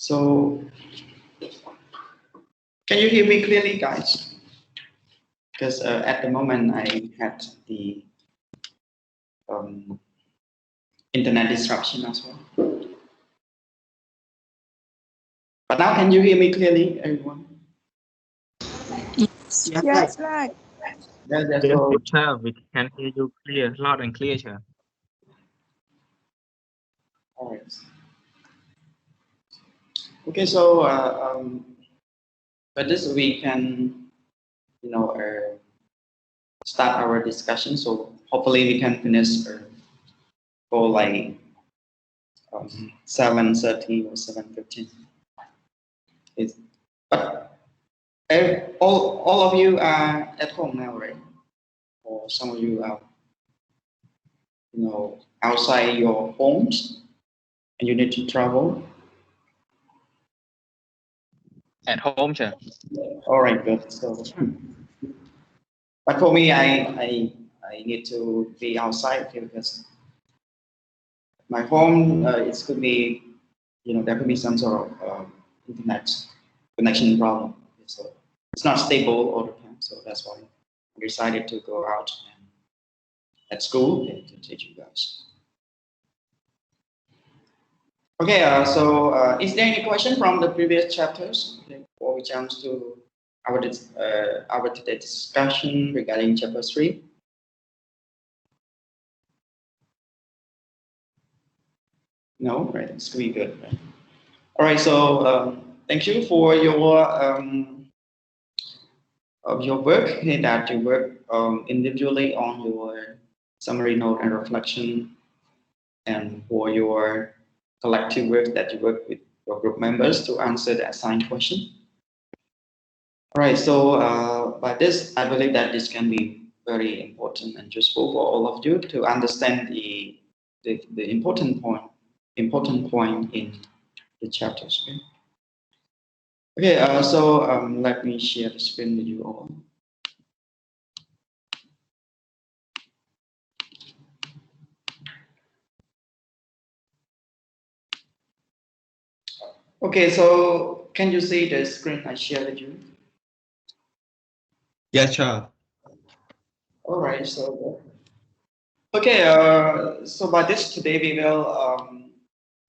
So, can you hear me clearly, guys? Because at the moment I had the internet disruption as well. But now, can you hear me clearly, everyone? Yes, right. Yes, sir. We can hear you clear, loud and clear, sir. All right. Okay, so but this we can, start our discussion. So hopefully we can finish for like 7:30 or 7:15. But all of you are at home now, right? Or some of you are, outside your homes, and you need to travel. At home, sir. All right, good. So, but for me, I need to be outside because my home it could be, there could be some sort of internet connection problem. So it's not stable all the time. So that's why I decided to go out and at school and to teach you guys. Okay, so is there any question from the previous chapters before we jump to our today's discussion regarding chapter 3? No, right? It's really good. Right? All right, so thank you for your work that you work individually on your summary note and reflection, and for your collective work that you work with your group members to answer the assigned question. All right, so by this, I believe that this can be very important and useful for all of you to understand the important point in the chapters. Okay, so let me share the screen with you all. Okay, so can you see the screen I shared with you? Yes, sir. All right, so okay, so by this today we will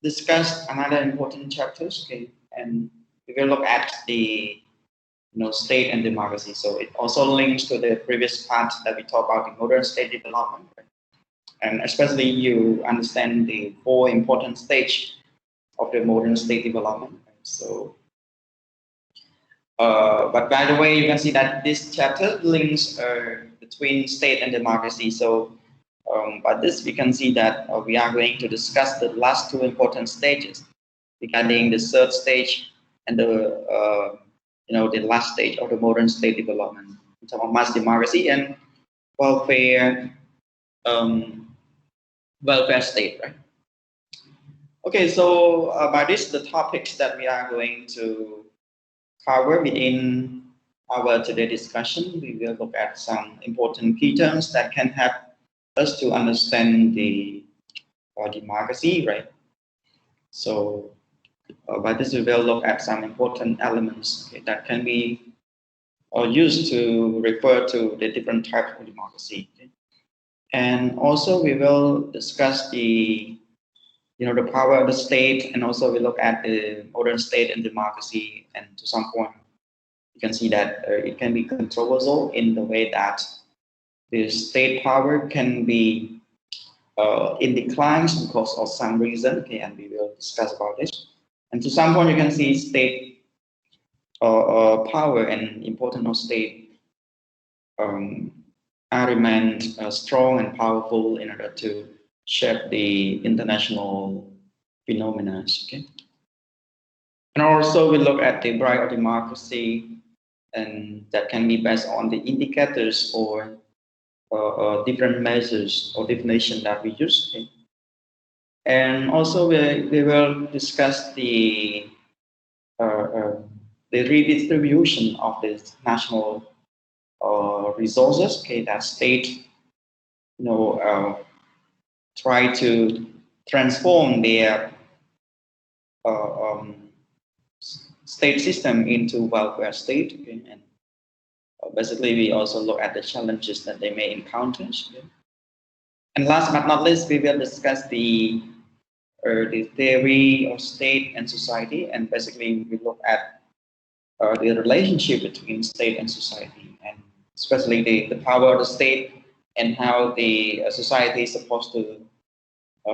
discuss another important chapters. Okay, and we will look at the state and democracy. So it also links to the previous part that we talked about the modern state development, right? And especially you understand the 4 important stages of the modern state development. Right? So, but by the way, you can see that this chapter links between state and democracy. So, by this we can see that we are going to discuss the last 2 important stages regarding the 3rd stage and the the last stage of the modern state development in terms of mass democracy and welfare welfare state, right? Okay, so by this, the topics that we are going to cover within our today discussion, we will look at some important key terms that can help us to understand the democracy, right? So by this, we will look at some important elements that can be used to refer to the different types of democracy. Okay? And also, we will discuss the the power of the state, and also we look at the modern state and democracy. And to some point, you can see that it can be controversial in the way that the state power can be in decline because of some reason. Okay, and we will discuss about this. And to some point, you can see state power and importance of state remain strong and powerful in order to shape the international phenomena. Okay, and also we look at the bright of democracy, and that can be based on the indicators or different measures or definition that we use. Okay? And also we will discuss the redistribution of the national resources. Okay, that state, try to transform their state system into welfare state. Okay? And basically, we also look at the challenges that they may encounter. Okay? And last but not least, we will discuss the theory of state and society, and basically we look at the relationship between state and society, and especially the power of the state and how the society is supposed to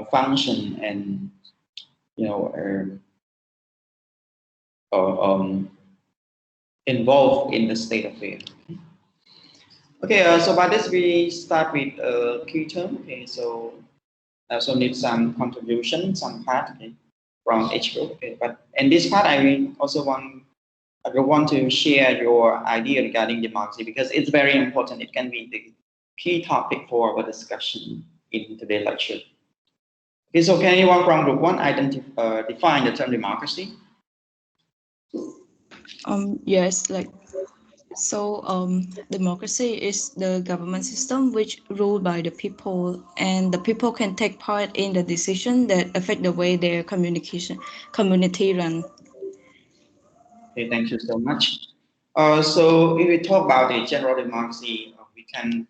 function and involved in the state affair. Okay, so by this we start with key term. Okay, so I also need some contribution, some part, okay, from each group. Okay, but in this part, I will want to share your idea regarding democracy because it's very important. It can be the key topic for our discussion in today's lecture. Okay, so can anyone from group one define the term democracy? Yes, democracy is the government system which ruled by the people, and the people can take part in the decision that affect the way their community run. Okay, thank you so much. So if we talk about the general democracy, we can,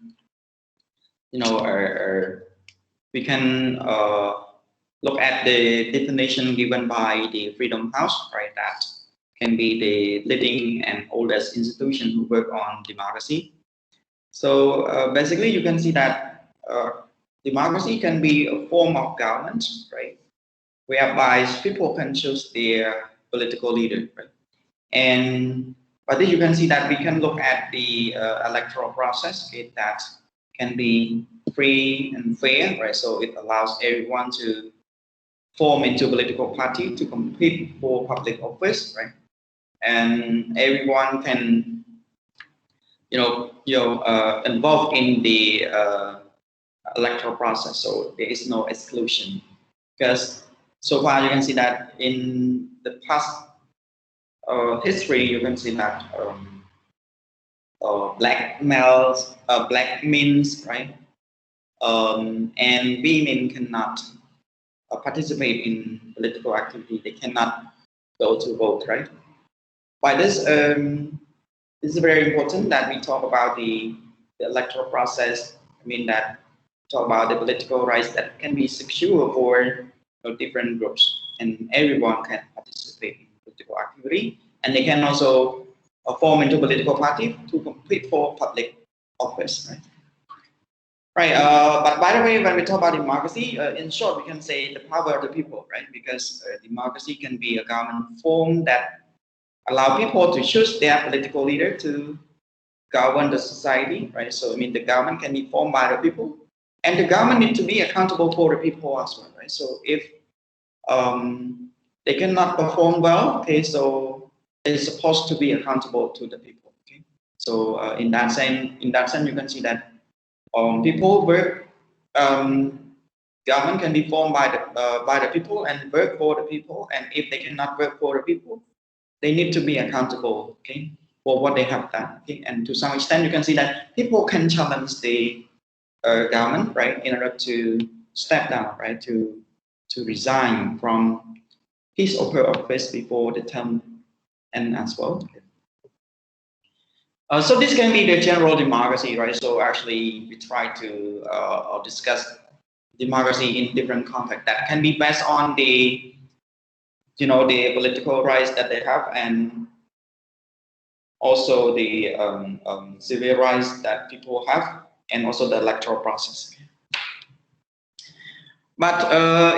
we can look at the definition given by the Freedom House, right? That can be the leading and oldest institution who work on democracy. So basically, you can see that democracy can be a form of government, right? Whereby people can choose their political leader, right? And but then you can see that we can look at the electoral process, okay, that can be free and fair, right? So it allows everyone to form into a political party to compete for public office, right? And everyone can, involved in the electoral process. So there is no exclusion because so far you can see that in the past history, you can see that black males, black means, right? And women cannot participate in political activity. They cannot go to vote, right? By this, it's very important that we talk about the electoral process. I mean that talk about the political rights that can be secure for different groups, and everyone can participate in political activity, and they can also form into political party to compete for public office, right? Right. But by the way, when we talk about democracy, in short, we can say the power of the people, right? Because democracy can be a government form that allow people to choose their political leader to govern the society, right? So I mean, the government can be formed by the people, and the government need to be accountable for the people as well, right? So if they cannot perform well, okay, so they're supposed to be accountable to the people, okay? So in that sense, you can see that people work. Government can be formed by the people and work for the people, and if they cannot work for the people, they need to be accountable, okay, for what they have done, okay? And to some extent, you can see that people can challenge the government, right, in order to step down, right, to resign from his or her office before the term end as well. So this can be the general democracy, right? So actually, we try to discuss democracy in different contexts that can be based on the the political rights that they have, and also the civil rights that people have, and also the electoral process. But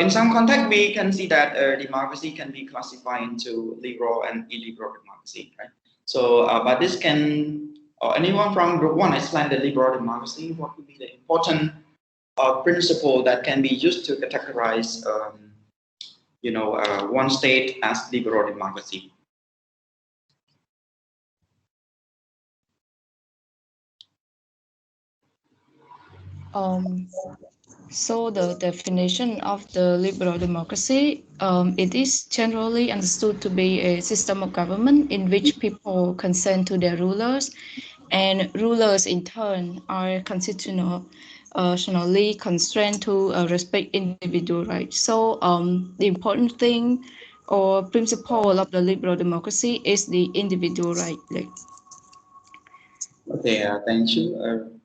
in some context, we can see that democracy can be classified into liberal and illiberal democracy, right? So, but this can, anyone from group one explain the liberal democracy? What would be the important principle that can be used to categorize, one state as liberal democracy? So the definition of the liberal democracy, it is generally understood to be a system of government in which people consent to their rulers, and rulers in turn are constitutionally constrained to respect individual rights. So the important thing or principle of the liberal democracy is the individual right. Okay, thank you.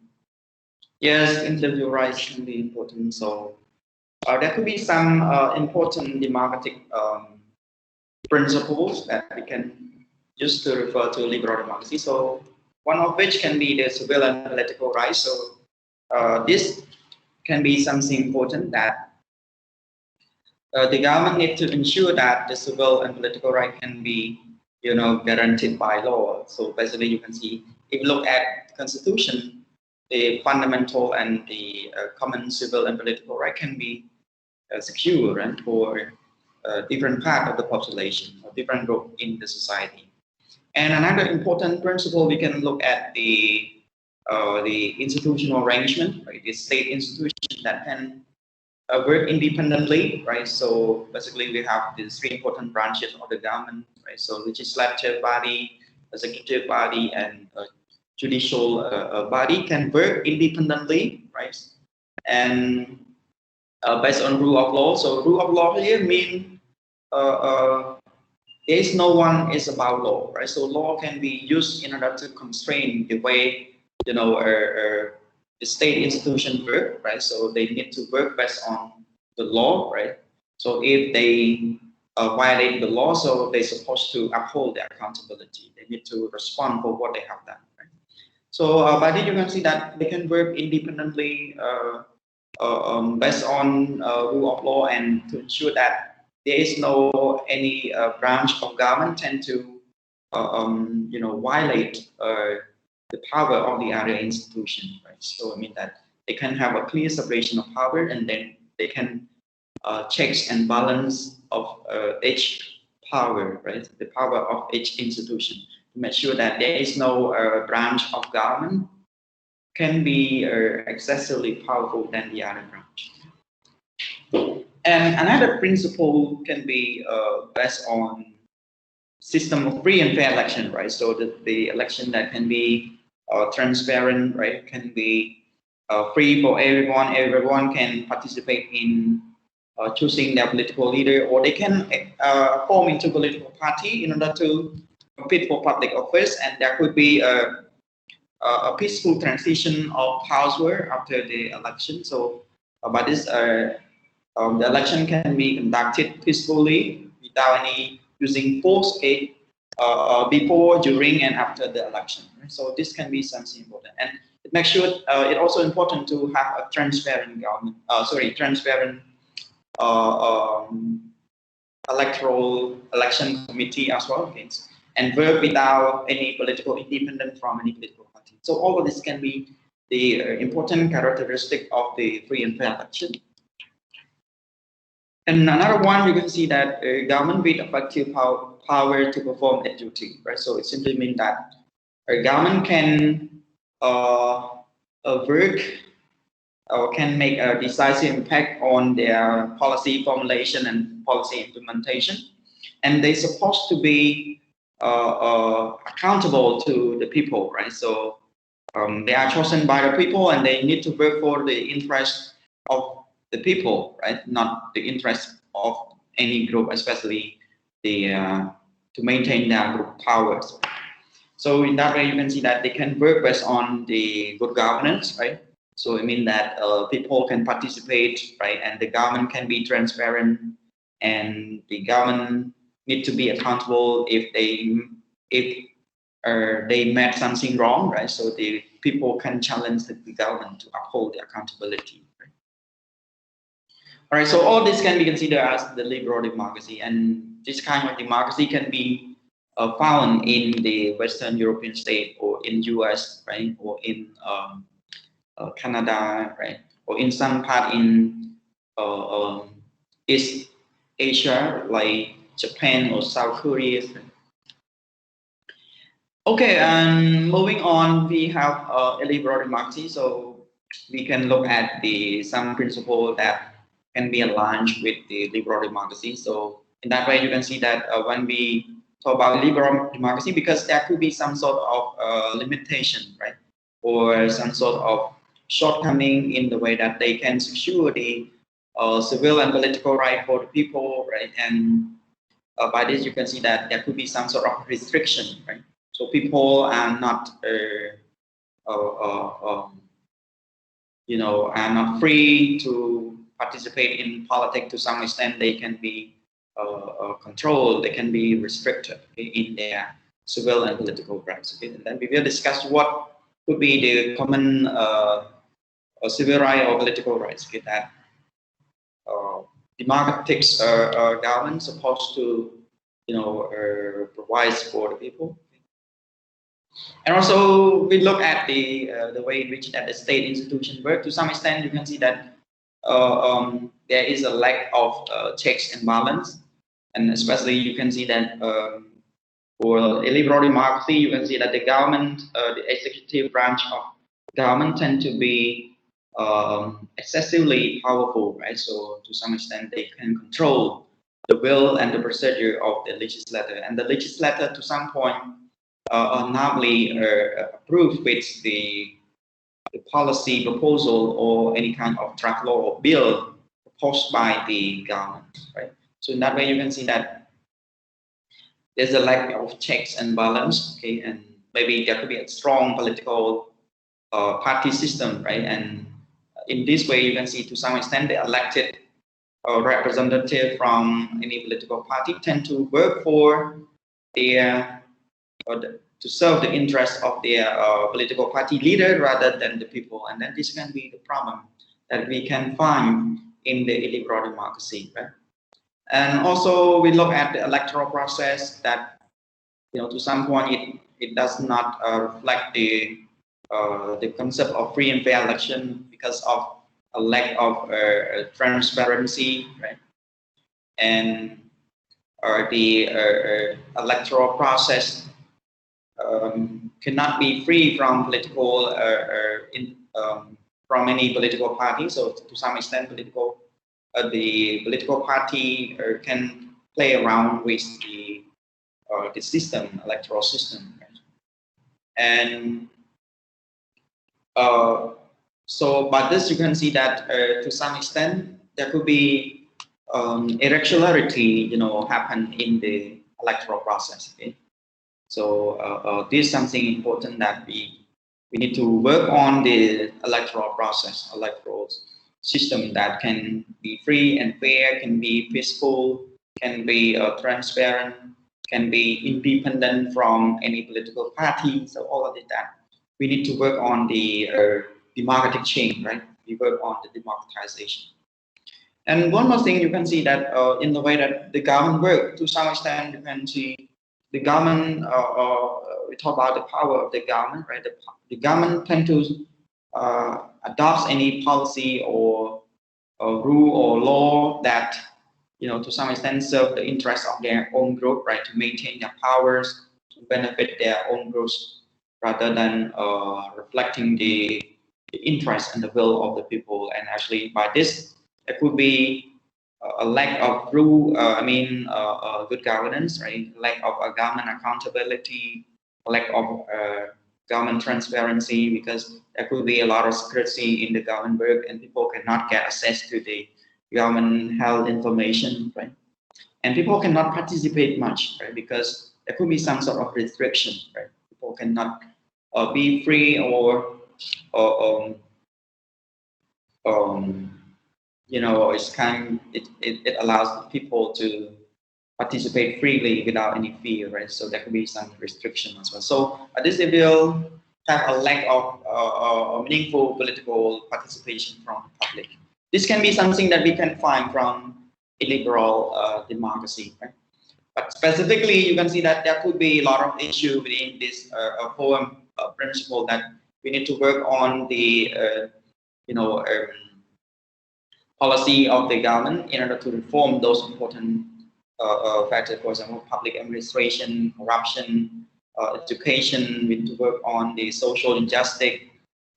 Yes, individual rights can be important. So there could be some important democratic principles that we can use to refer to liberal democracy. So one of which can be the civil and political rights. So this can be something important that the government needs to ensure that the civil and political right can be, guaranteed by law. So basically, you can see if you look at the constitution, the fundamental and the common civil and political right can be secure, right, for different part of the population or different group in the society. And another important principle we can look at the institutional arrangement, right, the state institution that can work independently, right? So basically, we have these three important branches of the government, right? So legislative body, executive body, and judicial body can work independently, right? And based on rule of law. So rule of law here means there is no one is about law, right? So law can be used in order to constrain the way the state institution work, right? So they need to work based on the law, right? So if they violate the law, so they're supposed to uphold their accountability. They need to respond for what they have done, right? So by this you can see that they can work independently based on rule of law and to ensure that there is no any branch of government tend to violate the power of the other institution, right? So I mean that they can have a clear separation of power, and then they can checks and balance of each power, right? The power of each institution to make sure that there is no branch of government can be excessively powerful than the other branch. And another principle can be based on system of free and fair election, right? So the election that can be transparent, right? Can be free for everyone. Everyone can participate in choosing their political leader, or they can form into political party in order to compete for public office, and there could be a peaceful transition of power after the election. So, by this, the election can be conducted peacefully without any using force before, during, and after the election. Right? So this can be something important, and it makes sure it also important to have a transparent government. Transparent electoral election committee as well, okay, and work without any political independence from any political party. So all of this can be the important characteristic of the free and fair election. And another one, you can see that government with effective power to perform its duty, right? So it simply means that a government can work or can make a decisive impact on their policy formulation and policy implementation. And they're supposed to be accountable to the people, right? So they are chosen by the people, and they need to work for the interest of the people, right? Not the interest of any group, especially the to maintain their group powers. So in that way, you can see that they can work based on the good governance, right? So it means that people can participate, right? And the government can be transparent, and the government need to be accountable if they made something wrong, right? So the people can challenge the government to uphold the accountability. Right? All right. So all this can be considered as the liberal democracy, and this kind of democracy can be found in the Western European state, or in US, right, or in Canada, right, or in some part in East Asia, like Japan or South Korea. Okay, and moving on, we have a liberal democracy, so we can look at some principle that can be aligned with the liberal democracy. So in that way, you can see that when we talk about liberal democracy, because there could be some sort of limitation, right, or some sort of shortcoming in the way that they can secure the civil and political right for the people, right, and by this you can see that there could be some sort of restriction, right? So people are not, are not free to participate in politics. To some extent, they can be controlled, they can be restricted, okay, in their civil and political rights. Okay? And then we will discuss what could be the common civil right or political rights, okay, that democratic government supposed to, provide for the people. And also we look at the way in which that the state institution work. To some extent, you can see that there is a lack of checks and balance, and especially you can see that for a liberal democracy, you can see that the government, the executive branch of government, tend to be excessively powerful, right? So to some extent, they can control the will and the procedure of the legislator, and the legislator, to some point, normally approve with the policy proposal or any kind of draft law or bill proposed by the government, right? So in that way, you can see that there's a lack of checks and balance, okay, and maybe there could be a strong political party system, right? And in this way, you can see to some extent the elected representative from any political party tend to work for their to serve the interests of their political party leader rather than the people, and then this can be the problem that we can find in the illiberal democracy, right? And also we look at the electoral process that, to some point it does not reflect the concept of free and fair election because of a lack of transparency, right? And the electoral process cannot be free from political from any political party. So to some extent, the political party can play around with the system, electoral system, right? And so by this you can see that to some extent there could be irregularity, happen in the electoral process. Okay? So this is something important that we need to work on the electoral process, electoral system that can be free and fair, can be peaceful, can be transparent, can be independent from any political party. So all of that, we need to work on the democratic change, right? We work on the democratization. And one more thing, you can see that in the way that the government works, to some extent, you can see the government, we talk about the power of the government, right? The government tend to adopt any policy or rule or law that, to some extent serve the interests of their own group, right? To maintain their powers, to benefit their own groups, rather than reflecting the interest and the will of the people. And actually, by this, there could be a lack of rule, good governance, right? Lack of government accountability, lack of government transparency, because there could be a lot of secrecy in the government work, and people cannot get access to the government health information, right? And people cannot participate much, right? Because there could be some sort of restriction, right? People cannot be free or it allows people to participate freely without any fear, right? So there could be some restriction as well. So this will have a lack of meaningful political participation from the public. This can be something that we can find from illiberal democracy, right? But specifically, you can see that there could be a lot of issues within this forum principle that we need to work on the policy of the government in order to reform those important factors. For example, public administration, corruption, education. We need to work on the social injustice.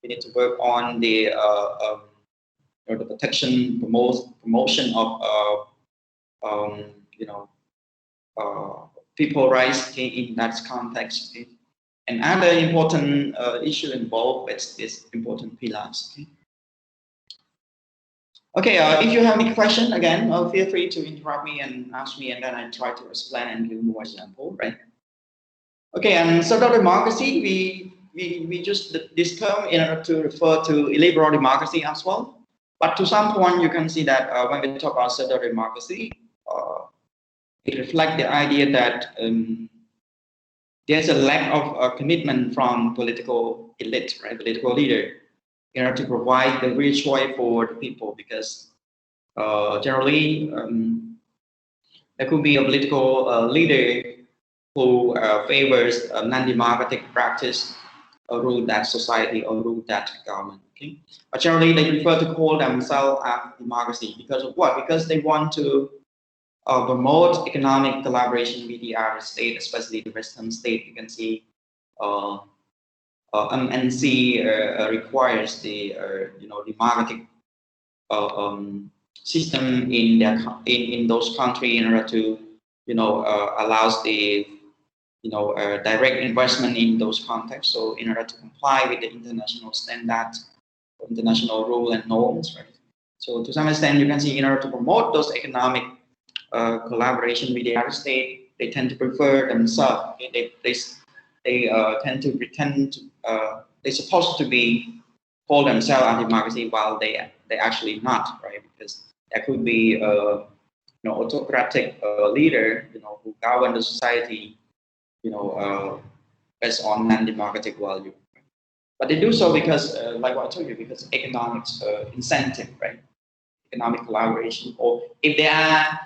We need to work on the protection, promotion of people rights in that context. Okay? And other important issue involved with these important pillars. Okay? Okay, if you have any question, again, feel free to interrupt me and ask me, and then I try to explain and give more example, right? Okay, and pseudo democracy, we use this term in order to refer to illiberal democracy as well. But to some point, you can see that when we talk about pseudo democracy, it reflects the idea that there's a lack of commitment from political elite, right, political leader, in order to provide the real choice for the people, because generally there could be a political leader who favors a non-democratic practice, or rule that society or rule that government. Okay, but generally they prefer to call themselves a democracy because of what? Because they want to promote economic collaboration with the other state, especially the Western state. You can see MNC requires the democratic system in their in those countries in order to allows the direct investment in those contexts. So in order to comply with the international standard, international rule and norms, right? So to some extent, you can see in order to promote those economic collaboration with the other state, they tend to prefer themselves. Okay? They tend to pretend to they're supposed to be call themselves a democracy while they actually not, right? Because there could be autocratic leader who govern the society based on non-democratic value. But they do so because, like what I told you, because economics incentive, right? Economic collaboration, or if they are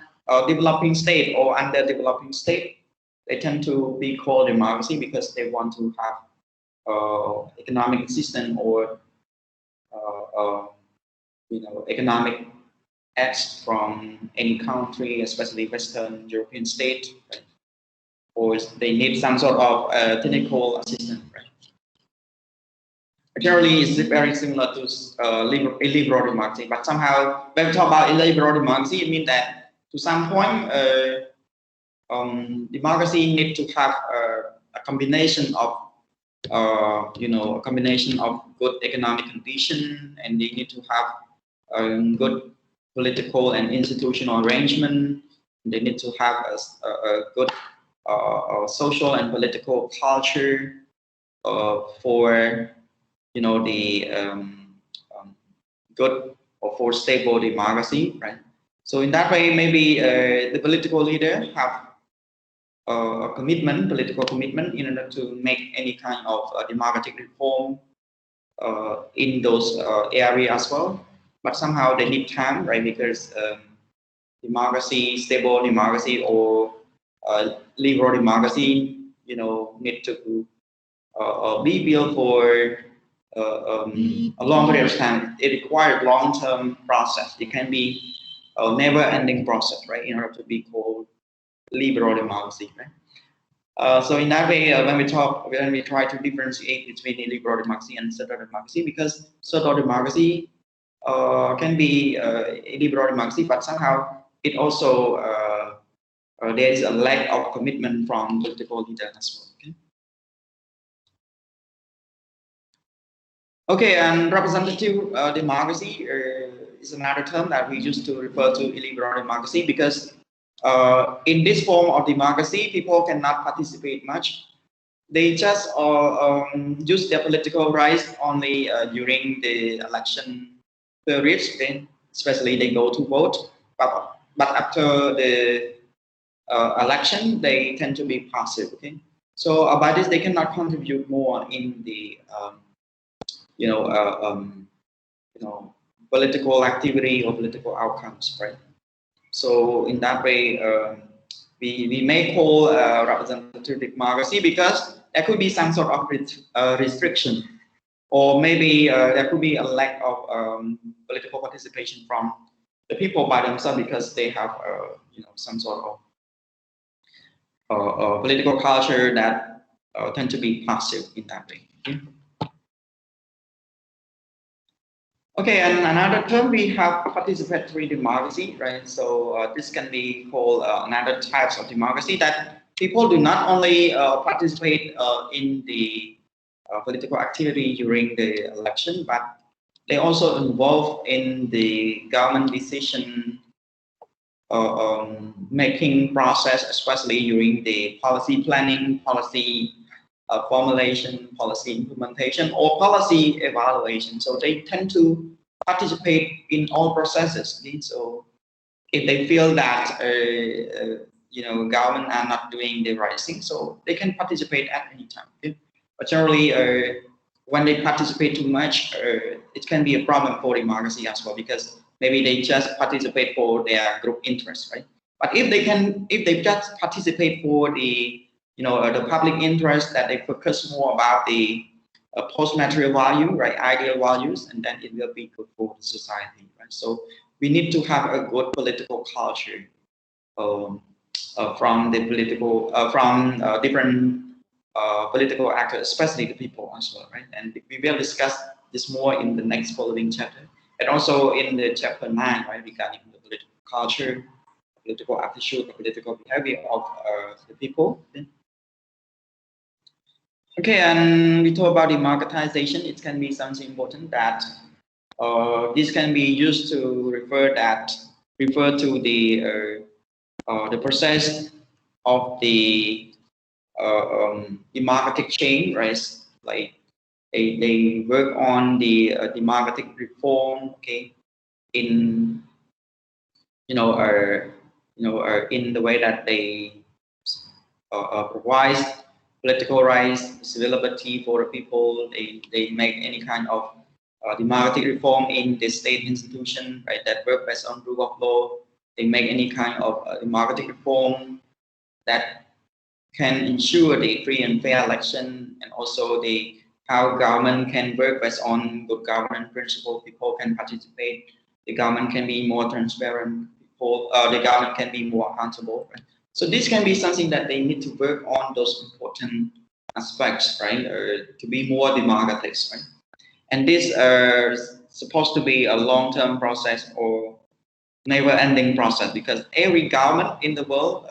developing state or underdeveloping state, they tend to be called democracy because they want to have economic assistance or economic aids from any country, especially Western European state, right? Or they need some sort of technical assistance, right? Generally, it's very similar to illiberal democracy, but somehow when we talk about illiberal democracy, it means that to some point, democracy need to have a combination of a combination of good economic condition, and they need to have good political and institutional arrangement. They need to have a good social and political culture for the good or for stable democracy, right? So in that way, maybe the political leader have a commitment, political commitment, in order to make any kind of democratic reform in those areas as well. But somehow they need time, right? Because democracy, stable democracy, or liberal democracy, need to be built for a long period of time. It requires long-term process. It can be a never-ending process, right? In order to be called liberal democracy, right? So in that way, when we try to differentiate between liberal democracy and pseudo democracy, because pseudo democracy can be a liberal democracy, but somehow it also there is a lack of commitment from political leaders as well. Okay? Okay, and representative democracy is another term that we use to refer to illiberal democracy, because in this form of democracy, people cannot participate much. They just use their political rights only during the election periods, okay? Especially they go to vote, but after the election, they tend to be passive, okay? So by this, they cannot contribute more in the you know, political activity or political outcomes, right? So in that way, we may call representative democracy because there could be some sort of restriction, or maybe there could be a lack of political participation from the people by themselves because they have some sort of political culture that tend to be passive in that way. Okay? Okay, and another term we have participatory democracy, right? So this can be called another types of democracy, that people do not only participate in the political activity during the election, but they also involved in the government decision making process, especially during the policy planning, policy formulation, policy implementation, or policy evaluation. So they tend to participate in all processes. Okay? So if they feel that government are not doing the right thing, so they can participate at any time. Okay? But generally, when they participate too much, it can be a problem for democracy as well, because maybe they just participate for their group interest, right? But if they just participate for the public interest, that they focus more about the post-material value, right, ideal values, and then it will be good for the society, right? So we need to have a good political culture from the political from different political actors, especially the people as well, right? And we will discuss this more in the next following chapter, and also in the chapter 9, right, regarding the political culture, political attitude, political behavior of the people. Okay, and we talk about democratization. It can be something important that this can be used to refer to the process of the democratic change, right? Like they work on the democratic reform, okay, in in the way that they provide political rights, civil liberty for the people. They make any kind of democratic reform in the state institution, right, that work based on rule of law. They make any kind of democratic reform that can ensure the free and fair election, and also the how government can work based on good governance principle. People can participate. The government can be more transparent. The government can be more accountable. Right? So this can be something that they need to work on, those important aspects, right, to be more democratic, right? And this is supposed to be a long-term process or never-ending process, because every government in the world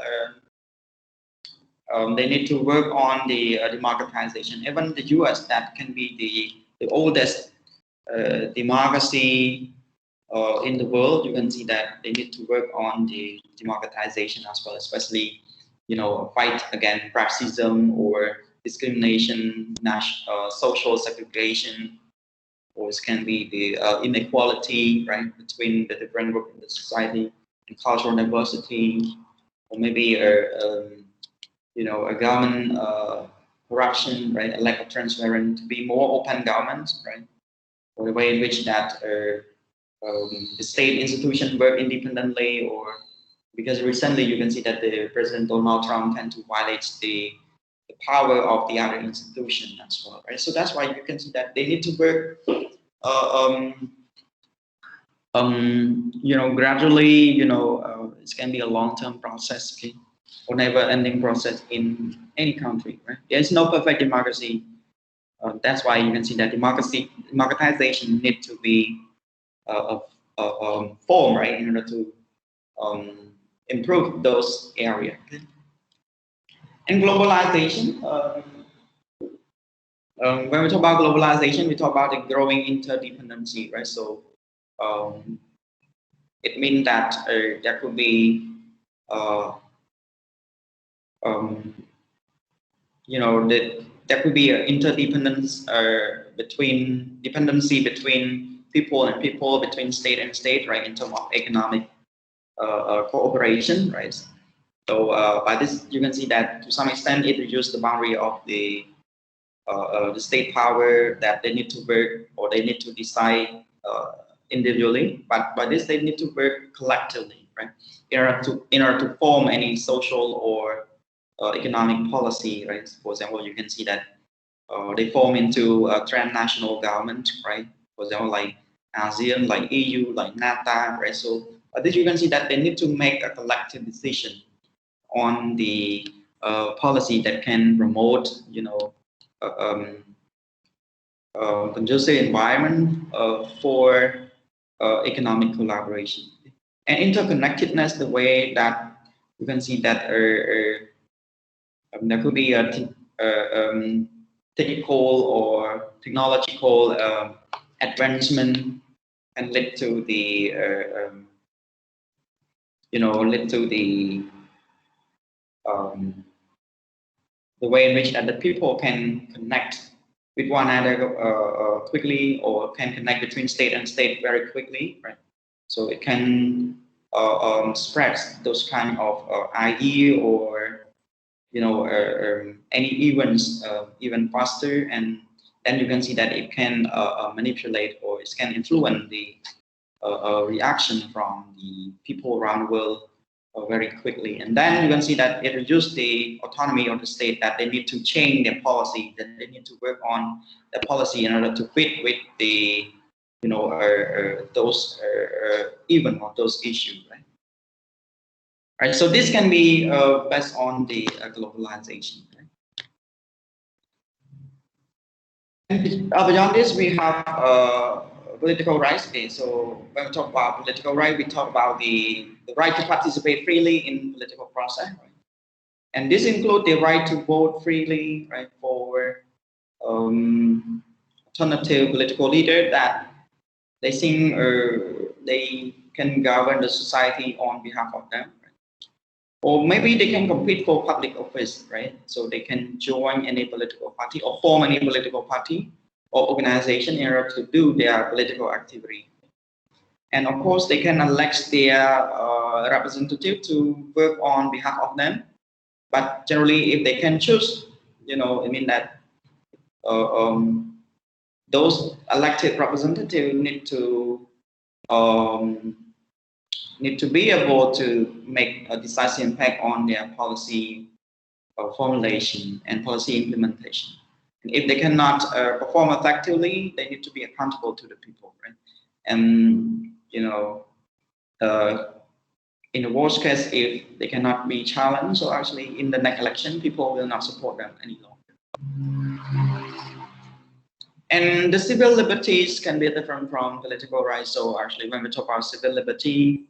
they need to work on the democratization. Even the U.S., that can be the oldest democracy in the world, you can see that they need to work on the democratization as well, especially fight against racism or discrimination, social segregation, or it can be the inequality, right, between the different groups in the society, and cultural diversity, or maybe a government corruption, right, a lack of transparency, to be more open government, right, or the way in which that the state institutions work independently, or because recently you can see that the President Donald Trump tend to violate the power of the other institution as well, right? So that's why you can see that they need to work, gradually. It can be a long-term process, okay, or never-ending process in any country, right? There is no perfect democracy. That's why you can see that democratization need to be form, right, in order to improve those areas. And globalization, when we talk about globalization, we talk about the growing interdependency, right? So it means that there could be, there could be an interdependence dependency between people and people, between state and state, right, in terms of economic cooperation, right? So by this, you can see that to some extent it reduces the boundary of the state power, that they need to work or they need to decide individually. But by this, they need to work collectively, right? In order to form any social or economic policy, right? For example, you can see that they form into a transnational government, right? For example, like ASEAN, like EU, like NATO, right? So this, you can see that they need to make a collective decision on the policy that can promote, conducive environment for economic collaboration and interconnectedness. The way that you can see that there could be a technical or technological advancement can lead to the lead to the way in which that the people can connect with one another quickly, or can connect between state and state very quickly, right? So it can spread those kind of idea, or any events even faster, and then you can see that it can manipulate, or it can influence the reaction from the people around the world very quickly. And then you can see that it reduces the autonomy of the state, that they need to change their policy, that they need to work on the policy in order to fit with the those even of those issues, right? Right. So this can be based on the globalization. Right? And beyond this, we have political rights. Okay, so when we talk about political right, we talk about the right to participate freely in political process, right? And this includes the right to vote freely, right, for alternative political leaders that they think they can govern the society on behalf of them, right? Or maybe they can compete for public office, right? So they can join any political party or form any political party or organization in order to do their political activity. And of course, they can elect their representative to work on behalf of them. But generally, if they can choose, I mean that those elected representatives need to be able to make a decisive impact on their policy formulation and policy implementation. And if they cannot perform effectively, they need to be accountable to the people, right? And in the worst case, if they cannot be challenged, so actually in the next election, people will not support them any longer. And the civil liberties can be different from political rights. So actually, when we talk about civil liberty,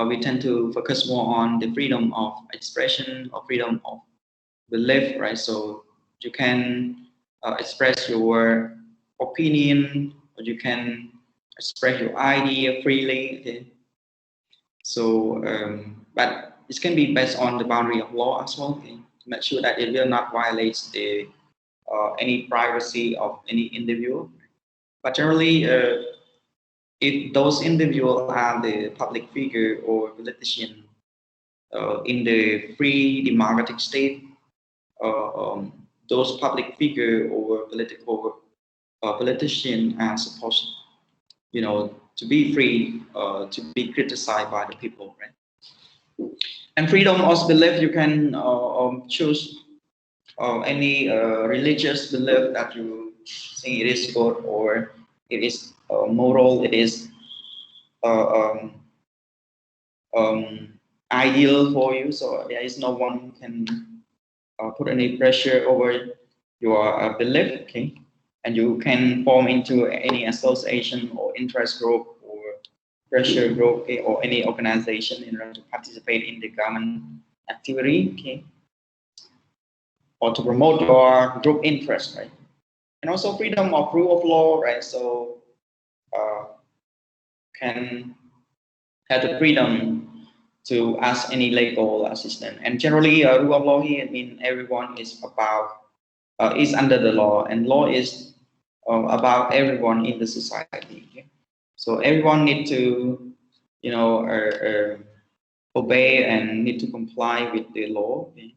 we tend to focus more on the freedom of expression or freedom of belief, right? So you can express your opinion, or you can express your idea freely. Okay? So, but it can be based on the boundary of law as well, okay? To make sure that it will not violate the any privacy of any individual. But generally, if those individuals are the public figure or politician in the free democratic state, those public figure or political politician are supposed, to be free to be criticized by the people, right? And freedom of belief, you can choose any religious belief that you think it is good, or it is moral, it is uh, ideal for you. So there is no one who can put any pressure over your belief, okay? And you can form into any association or interest group or pressure group, okay, or any organization in order to participate in the government activity, okay, or to promote your group interest, right? And also freedom of rule of law, right? So can have the freedom to ask any legal assistance. And generally, rule of law here, I mean, everyone is about is under the law, and law is about everyone in the society. Okay? So everyone need to, obey and need to comply with the law. Okay?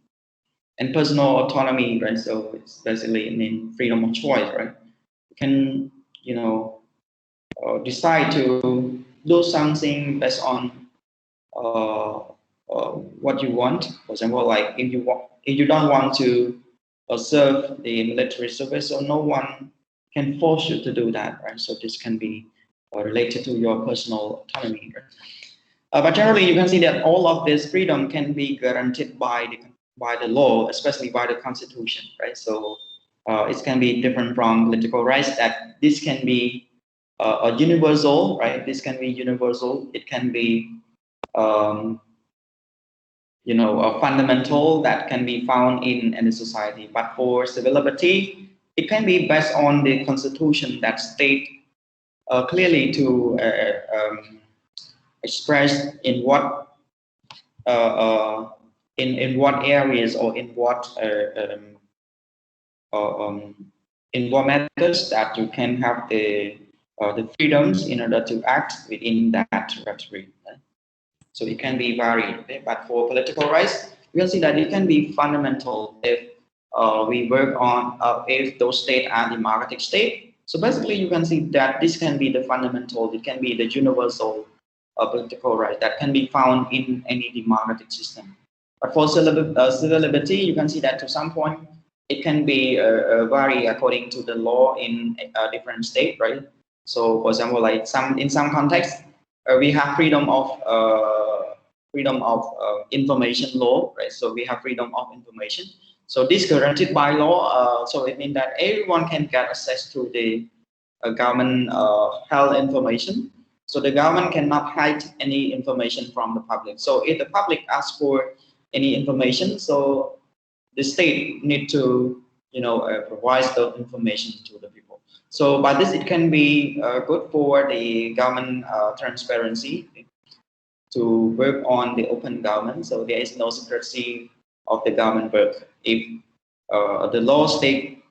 And personal autonomy, right? So it's basically, I mean, freedom of choice, right? You can, decide to do something based on what you want. For example, like if you don't want to serve the military service, so no one can force you to do that, right? So this can be related to your personal autonomy. Right? But generally, you can see that all of this freedom can be guaranteed by the law, especially by the Constitution, right? So it can be different from political rights. That this can be a universal, right? This can be universal. It can be a fundamental that can be found in any society. But for civil liberty, it can be based on the constitution that state clearly to express in what in what areas or in what methods that you can have the freedoms in order to act within that territory. So it can be varied, okay? But for political rights, we will see that it can be fundamental if we work on if those states are democratic state. So basically, you can see that this can be the fundamental, it can be the universal political right that can be found in any democratic system. But for civil liberty, you can see that to some point it can be vary according to the law in a different state, right? So, for example, like in some contexts, we have freedom of information law, right? So we have freedom of information. So this guaranteed by law. So it means that everyone can get access to the government health information. So the government cannot hide any information from the public. So if the public asks for any information, so the state need to provide the information to the people. So by this, it can be good for the government transparency to work on the open government. So there is no secrecy of the government work. If the law state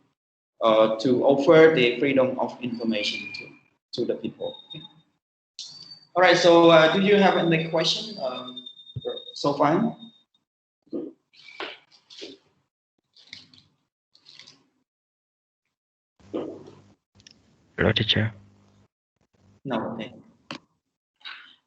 to offer the freedom of information to the people. Okay. All right. So do you have any question so far? Hello, teacher. No. Okay.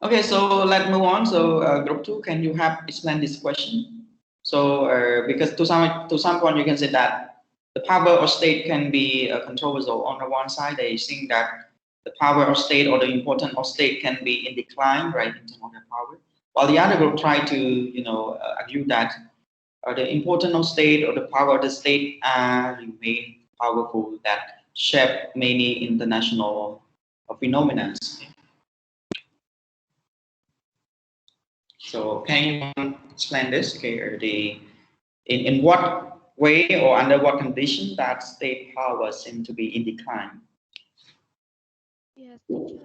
Okay. So let's move on. So group two, can you have explain this question? So because to some point you can say that the power of state can be controversial. On the one side, they think that the power of state or the importance of state can be in decline, right, in terms of their power. While the other group try to, argue that the importance of state or the power of the state remain powerful that shape many international phenomena. So can you explain this? Okay, in what way or under what condition that state power seem to be in decline? Yes, teacher.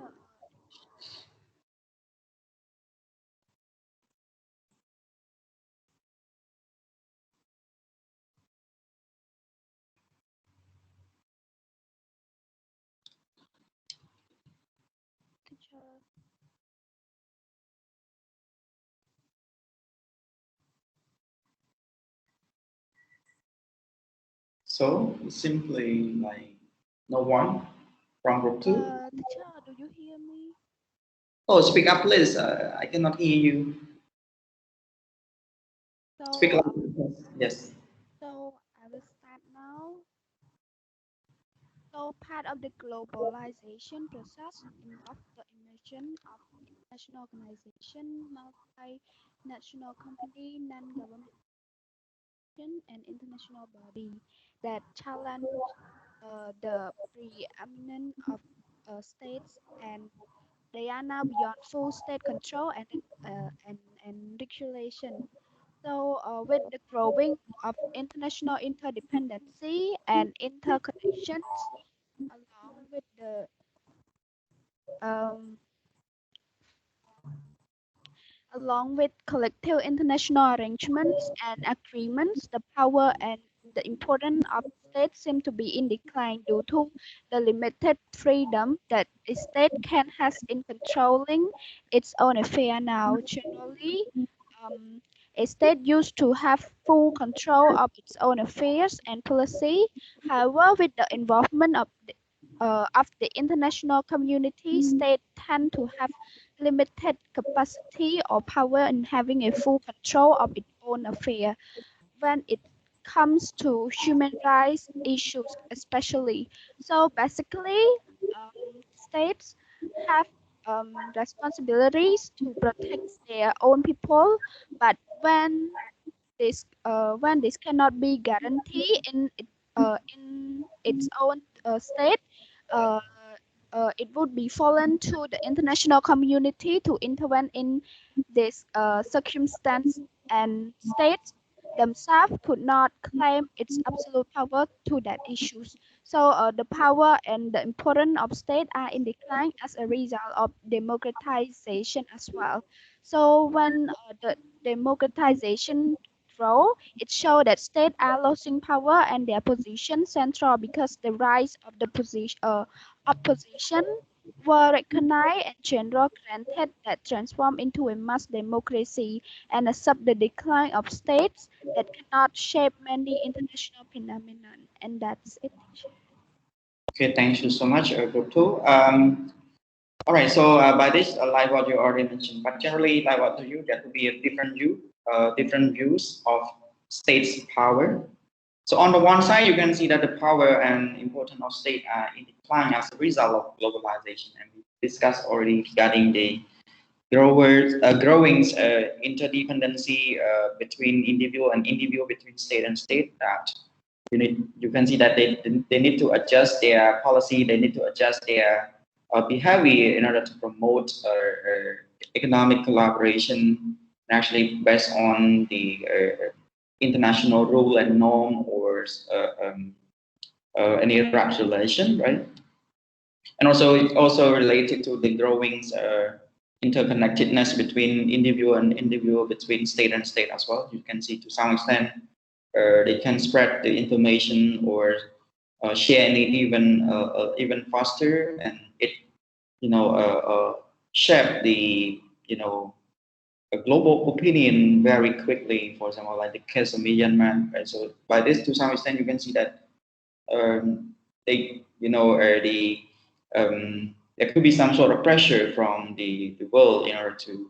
Teacher. So simply like no one from group two. Teacher, do you hear me? Oh, speak up, please. I cannot hear you. Speak So, up. Yes. so I will start now. So, part of the globalization process involves the emergence of international organization, multinational company, non-government and international body that challenge the preeminence of states, and they are now beyond full state control and regulation. So, with the growing of international interdependency and interconnections, along with the um, along with collective international arrangements and agreements, the power and the importance of states seem to be in decline due to the limited freedom that a state can has in controlling its own affair now. Generally, um, a state used to have full control of its own affairs and policy. However, with the involvement of the international community, states tend to have limited capacity or power in having a full control of its own affair when it comes to human rights issues, especially. So basically, states have responsibilities to protect their own people, but when this cannot be guaranteed in its own state, uh, it would be fallen to the international community to intervene in this circumstance, and states themselves could not claim its absolute power to that issues. So the power and the importance of state are in decline as a result of democratization as well. So when the democratization grow, it shows that states are losing power and their position central because the rise of the opposition were recognized and general granted that transform into a mass democracy and accept the decline of states that cannot shape many international phenomena. And that's it, teacher. Okay, thank you so much, Group 2. All right, so by this, like what you already mentioned, but generally, like what you, that would be a different views of state's power. So on the one side, you can see that the power and importance of state are in decline as a result of globalization, and we discussed already regarding the growing interdependency between individual and individual, between state and state. That you can see that they need to adjust their policy, they need to adjust their behavior in order to promote economic collaboration, actually based on the international rule and norm, or any relation, right? And also it's also related to the growing interconnectedness between individual and individual, between state and state as well. You can see to some extent they can spread the information or share it even faster, and it shape the a global opinion very quickly. For example, like the case of Myanmar. Right? So by this, to some extent, you can see that they there could be some sort of pressure from the world in order to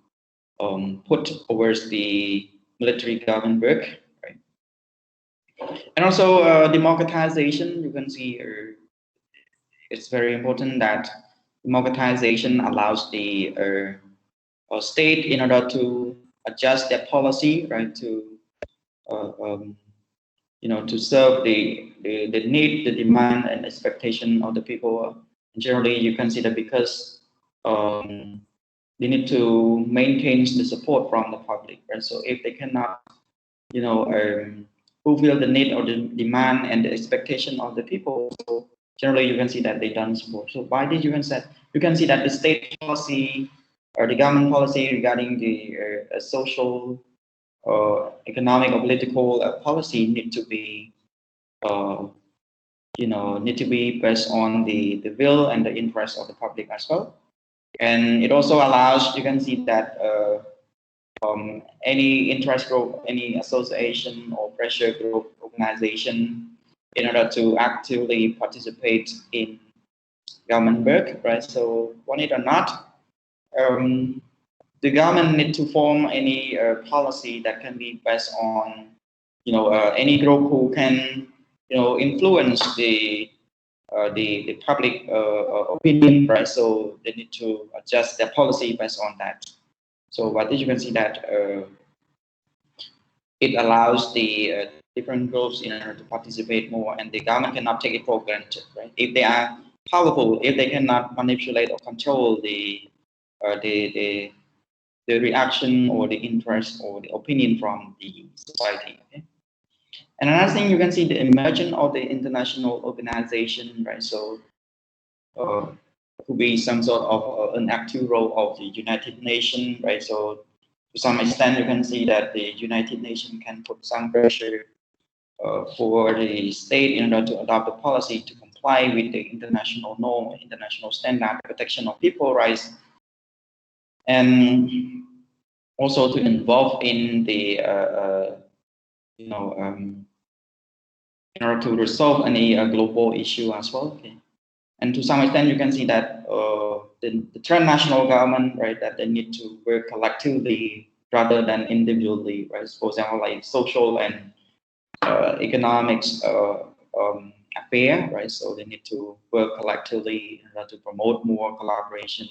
put towards the military government work, right? And also democratization. You can see it's very important that democratization allows the state in order to adjust their policy, right, to uh, um, to serve the need, the demand, and expectation of the people. Generally, you can see that because they need to maintain the support from the public, right? So if they cannot, fulfill the need or the demand and the expectation of the people, so generally you can see that they don't support. So by this, you can see that the state policy or the government policy regarding the social, economic, or political policy uh, need to be based on the will and the interest of the public as well. And it also allows, you can see that any interest group, any association or pressure group organization, in order to actively participate in government work, right? So want it or not, the government need to form any policy that can be based on, any group who can, influence the public opinion, right? So they need to adjust their policy based on that. So what you can see that it allows the different groups in order to participate more, and the government cannot take it for granted, right? If they are powerful, if they cannot manipulate or control uh, the the the reaction or the interest or the opinion from the society. Okay? And another thing, you can see the emergence of the international organization, right? So could be some sort of an active role of the United Nations, right? So to some extent, you can see that the United Nations can put some pressure for the state in order to adopt a policy to comply with the international norm, international standard protection of people rights, and also to involve in the in order to resolve any global issue as well. Okay. And to some extent, you can see that the transnational government, right, that they need to work collectively rather than individually, right? For example, like social and economics affair, right? So they need to work collectively in order to promote more collaboration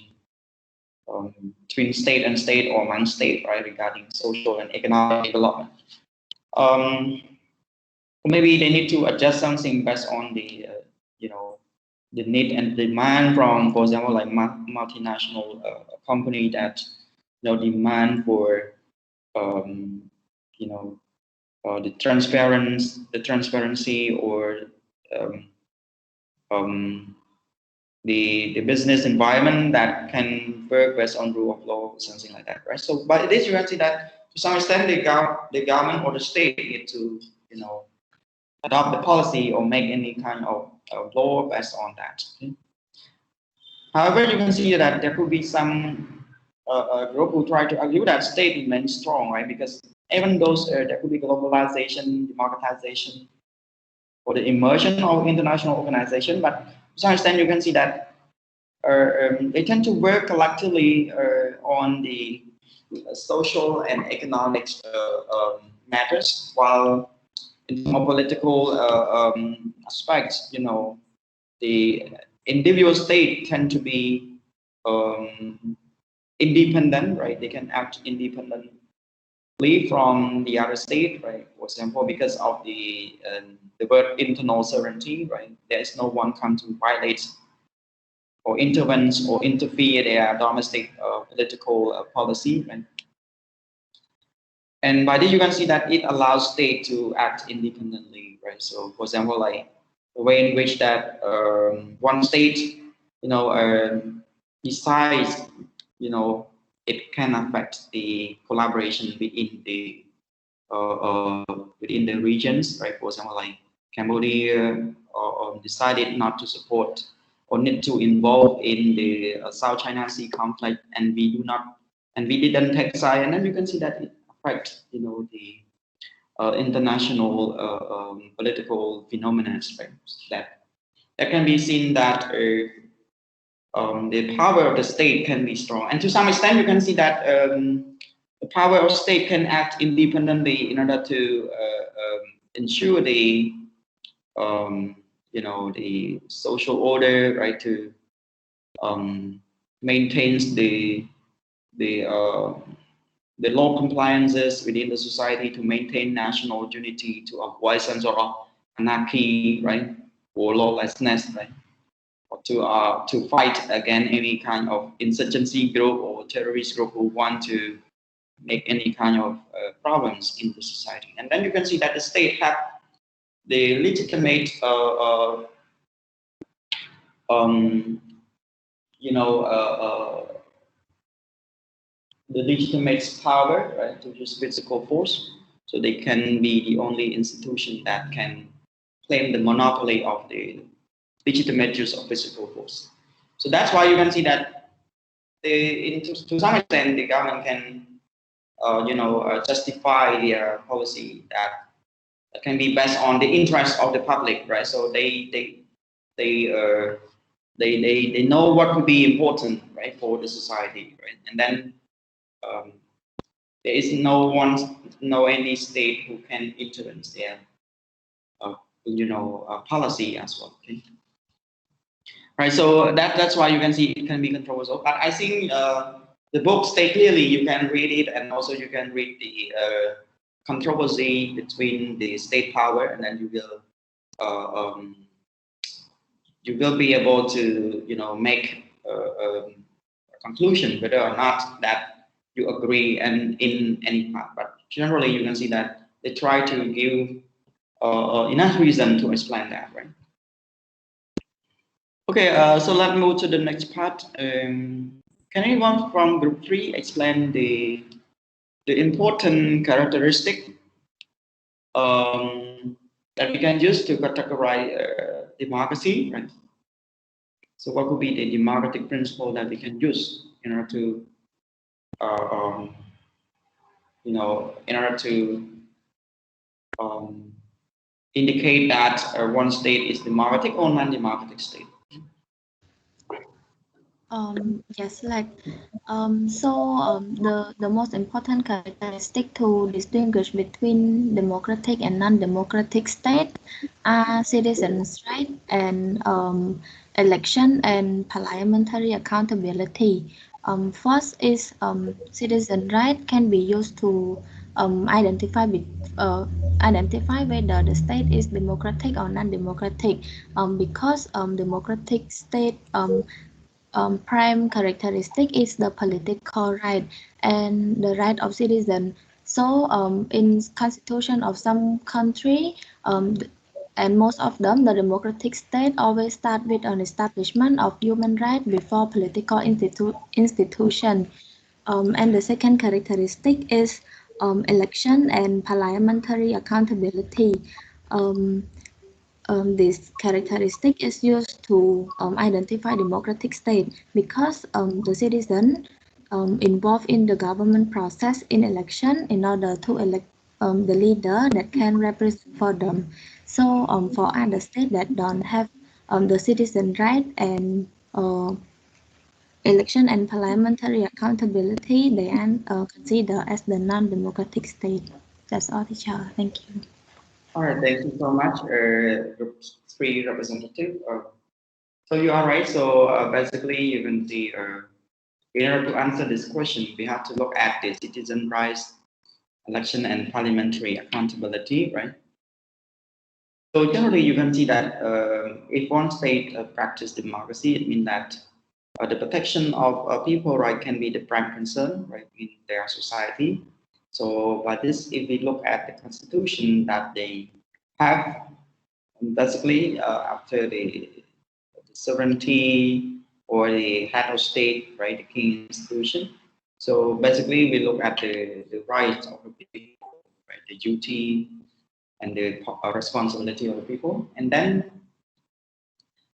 between state and state or among state, right, regarding social and economic development. Maybe they need to adjust something based on the the need and demand from, for example, like multinational company that demand for you know the transparency or um, the business environment that can work based on rule of law, something like that, right? So, but it is you can see that to some extent the government or the state need to, you know, adopt the policy or make any kind of law based on that. Okay? However, you can see that there could be some group who try to argue that state remains strong, right? Because even those there could be globalization, democratization, or the immersion of international organization, but to some extent you can see that they tend to work collectively on the social and economic matters, while in more political aspects, you know, the individual state tend to be independent, right? They can act independently from the other state, right? For example, because of the word internal sovereignty, right? There is no one come to violate or intervene or interfere their domestic political policy, right? And by this you can see that it allows state to act independently, right? So, for example, like the way in which that one state, you know, decides, you know, it can affect the collaboration within the regions, right? For example, like Cambodia decided not to support or need to involve in the South China Sea conflict, and we do not, and we didn't take side, and then you can see that it affects, you know, the international political phenomena, right? That can be seen that the power of the state can be strong, and to some extent, you can see that the power of state can act independently in order to ensure the you know, the social order, right? To maintains the uh, the law compliances within the society, to maintain national unity, to avoid some sort of anarchy, right, or lawlessness, right, or to fight against any kind of insurgency group or terrorist group who want to make any kind of problems in the society. And then you can see that the state have the legitimate, you know, the legitimate power, right, to use physical force. So they can be the only institution that can claim the monopoly of the legitimate use of physical force. So that's why you can see that to some extent the government can, you know, justify their policy that can be based on the interest of the public, right? So they uh, they know what would be important, right, for the society, right? And then um, there is no any state who can influence their, you know, policy as well. Okay? Right. So that's why you can see it can be controversial. But I think the book state clearly. You can read it, and also you can read the controversy between the state power, and then you will be able to, you know, make a conclusion whether or not that you agree and in any part. But generally, you can see that they try to give enough reason to explain that, right? Okay, so let's move to the next part. Can anyone from group 3 explain the important characteristic that we can use to categorize democracy, right? So what would be the democratic principle that we can use in order to, you know, in order to indicate that one state is democratic or non-democratic state? Yes, like the most important characteristic to distinguish between democratic and non-democratic state are citizens' right and election and parliamentary accountability. First is citizen right can be used to identify identify whether the state is democratic or non-democratic, because democratic state prime characteristic is the political right and the right of citizen. So in constitution of some country, and most of them, the democratic state always start with an establishment of human rights before political institution. And the second characteristic is election and parliamentary accountability. Um, this characteristic is used to identify democratic state because the citizen involved in the government process in election in order to elect the leader that can represent for them. So for other states that don't have the citizen right and election and parliamentary accountability, they are considered as the non-democratic state. That's all, teacher. Thank you. All right, thank you so much, Group 3 representative. So you are right. So basically, you can see, in order to answer this question, we have to look at the citizen rights, election, and parliamentary accountability, right? So generally, you can see that if one state practice democracy, it means that the protection of people right can be the prime concern, right, in their society. So by this, if we look at the constitution that they have, basically after the sovereignty or the head of state, right, the king institution. So basically, we look at the rights of the people, right, the duty and the responsibility of the people, and then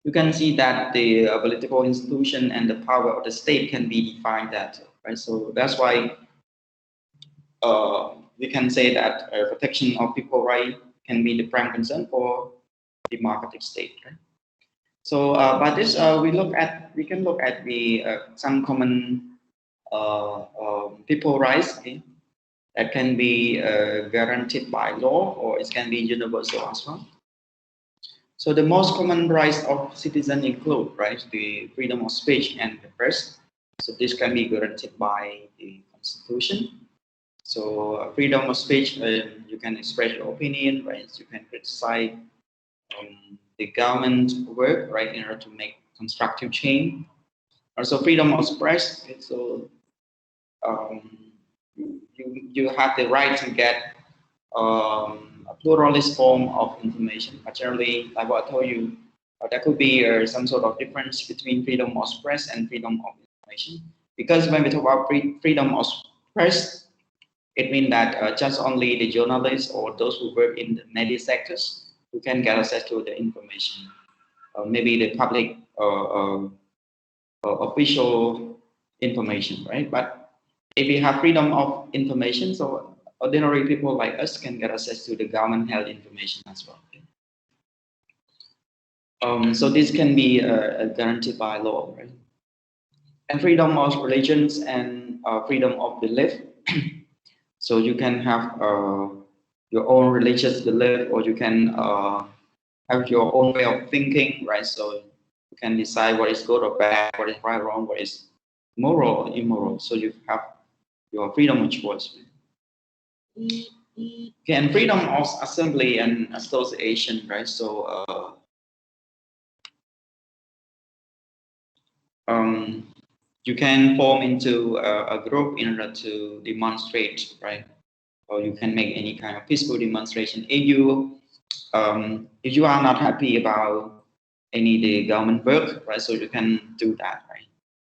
you can see that the political institution and the power of the state can be defined that, right? So that's why we can say that protection of people right can be the prime concern for democratic state, right? So by this, we can look at the some common people rights, okay, that can be guaranteed by law, or it can be universal as well. So the most common rights of citizens include, right, the freedom of speech and the press. So this can be guaranteed by the Constitution. So freedom of speech, you can express your opinion, right? You can criticize the government work, right, in order to make constructive change. Also freedom of press. Okay, so you have the right to get a pluralist form of information. But generally, like what I told you, there could be some sort of difference between freedom of press and freedom of information. Because when we talk about freedom of press, it means that just only the journalists or those who work in the media sectors who can get access to the information. Maybe the public official information, right? But if we have freedom of information, so ordinary people like us can get access to the government health information as well. So this can be guaranteed by law, right? And freedom of religions and freedom of belief. So you can have your own religious belief, or you can have your own way of thinking, right? So you can decide what is good or bad, what is right or wrong, what is moral or immoral. So you have your freedom of choice. Okay, and freedom of assembly and association, right? So you can form into a group in order to demonstrate, right? Or you can make any kind of peaceful demonstration. If you are not happy about any the government work, right? So you can do that, right?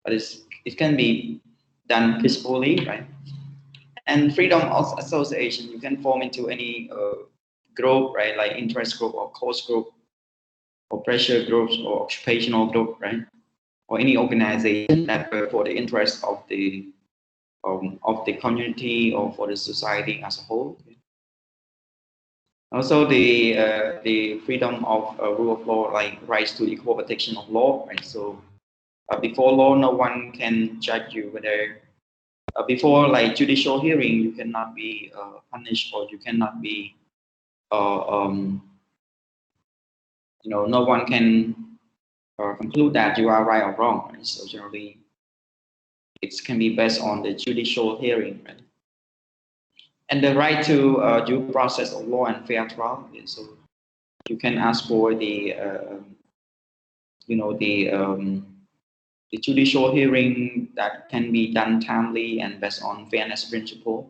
But it can be done peacefully, right? And freedom of association, you can form into any group, right? Like interest group or course group or pressure groups or occupational group, right? Or any organization that for the interest of the community or for the society as a whole. Also, the freedom of rule of law, like rights to equal protection of law, right? So before law, no one can judge you whether before like judicial hearing, you cannot be punished, or you cannot be no one can conclude that you are right or wrong. Right? So generally, it can be based on the judicial hearing, right? And the right to due process of law and fair trial. Okay? So you can ask for the the judicial hearing that can be done timely and based on fairness principle.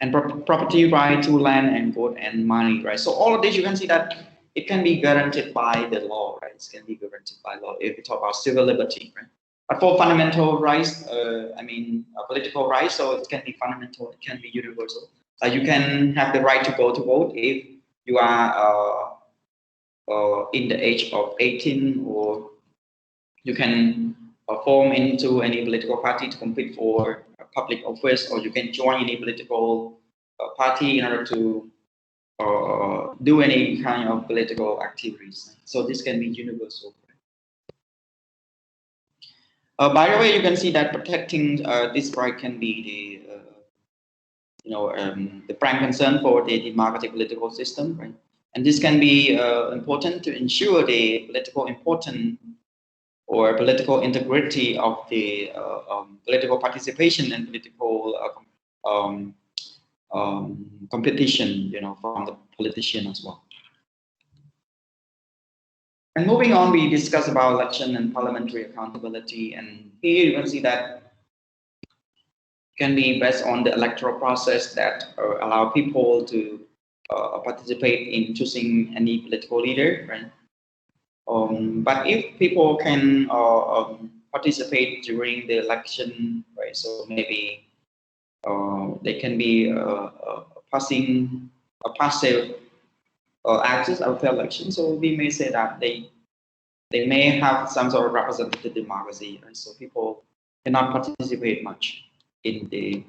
and property right to land and gold and money, right? So all of this, you can see that it can be guaranteed by the law, right? It can be guaranteed by law if we talk about civil liberty, right? But for fundamental rights, political rights, so it can be fundamental, it can be universal. You can have the right to go to vote if you are in the age of 18, or you can form into any political party to compete for public office, or you can join any political party in order to do any kind of political activities. So this can be universal. By the way, you can see that protecting this right can be the prime concern for the democratic political system, right? And this can be important to ensure the political importance or political integrity of the political participation and political competition, from the politician as well. And moving on, we discuss about election and parliamentary accountability, and here you can see that can be based on the electoral process that allow people to participate in choosing any political leader, right? But if people can participate during the election, right? So maybe they can be passive access of the election. So we may say that they may have some sort of representative democracy, right? So people cannot participate much in the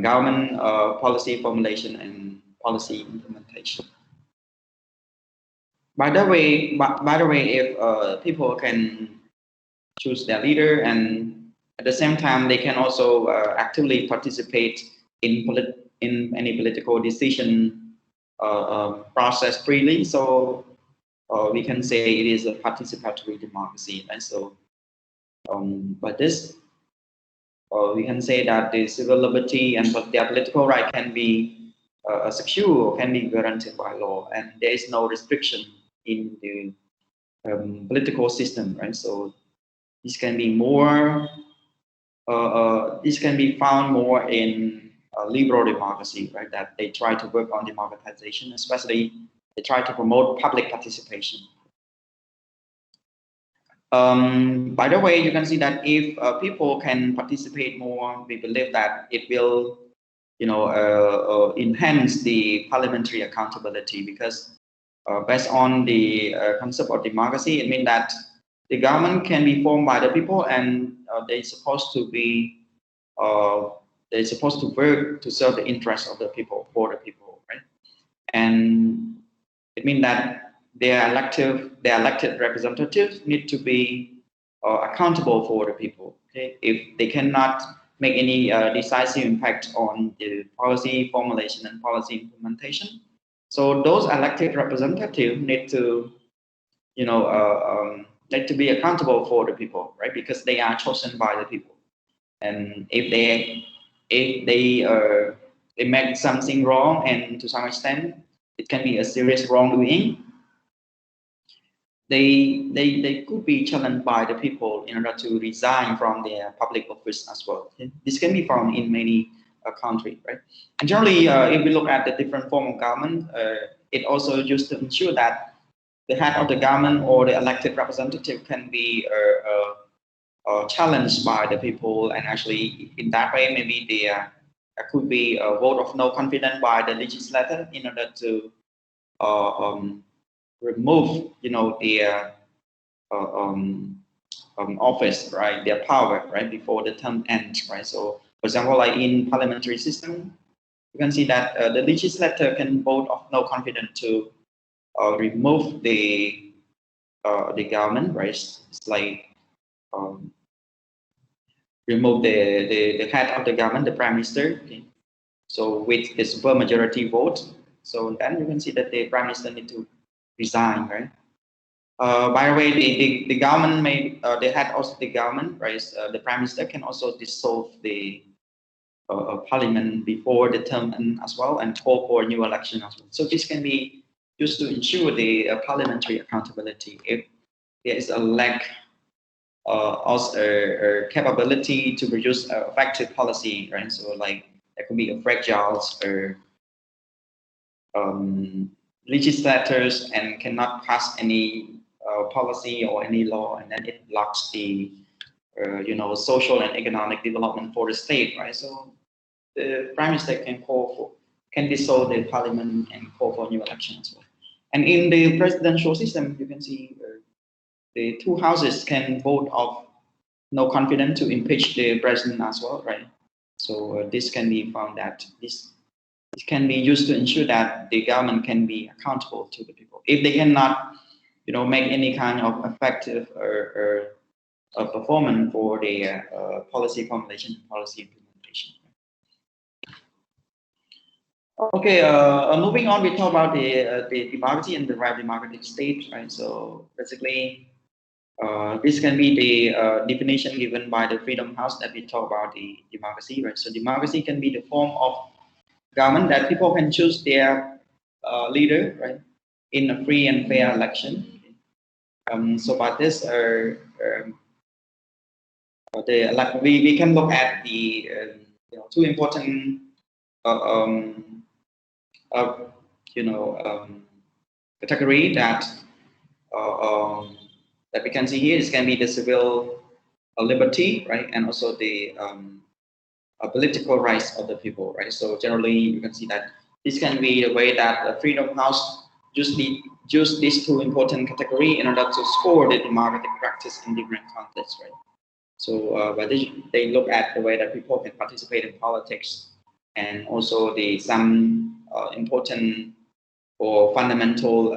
government policy formulation and policy implementation. By the way, if people can choose their leader, and at the same time they can also actively participate in any political decision process freely, so we can say it is a participatory democracy. And so by this, we can say that the civil liberty and their political right can be secure, can be guaranteed by law, and there is no restriction in the political system, right? So this can be more, this can be found more in liberal democracy, right? That they try to work on democratization, especially they try to promote public participation. By the way, you can see that if people can participate more, we believe that it will, enhance the parliamentary accountability, because based on the concept of democracy, it means that the government can be formed by the people, and they're supposed to work to serve the interests of the people, for the people, right? And it means that their elected representatives need to be accountable for the people. Okay? If they cannot make any decisive impact on the policy formulation and policy implementation, so those elected representatives need to, need to be accountable for the people, right? Because they are chosen by the people, and if they make something wrong, and to some extent it can be a serious wrongdoing, they could be challenged by the people in order to resign from their public office as well. Okay? This can be found in many countries, right? And generally, if we look at the different form of government, it also used to ensure that the head of the government or the elected representative can be challenged by the people, and actually in that way maybe there could be a vote of no confidence by the legislator in order to remove, their office, right, their power, right, before the term ends, right? So, for example, like in parliamentary system, you can see that the legislator can vote of no confidence to remove the government, right? It's like remove the head of the government, the prime minister. Okay? So with the super majority vote, so then you can see that the prime minister need to resign, right? By the way, the government may, the head of the government, right? The prime minister can also dissolve the parliament before the term end as well, and call for a new election as well. So this can be used to ensure the parliamentary accountability if there is a lack also capability to produce effective policy, right? So like there could be a fragile legislators and cannot pass any policy or any law, and then it blocks the social and economic development for the state, right? So the prime minister can dissolve the parliament and call for new elections as well. And in the presidential system, you can see the two houses can vote of no confidence to impeach the president as well, right? So this can be found that this can be used to ensure that the government can be accountable to the people. If they cannot, make any kind of effective or performance for the policy formulation, policy implementation. Okay, moving on, we talk about the democracy and the right democratic state, right? So basically, this can be the definition given by the Freedom House that we talk about the democracy, right? So democracy can be the form of government that people can choose their leader, right, in a free and fair election. So by this, we can look at the two important category that that we can see here. This can be the civil liberty, right, and also the political rights of the people, right? So generally, you can see that this can be the way that the Freedom House use these two important categories in order to score the democratic practice in different contexts, right? So, but they look at the way that people can participate in politics, and also some important or fundamental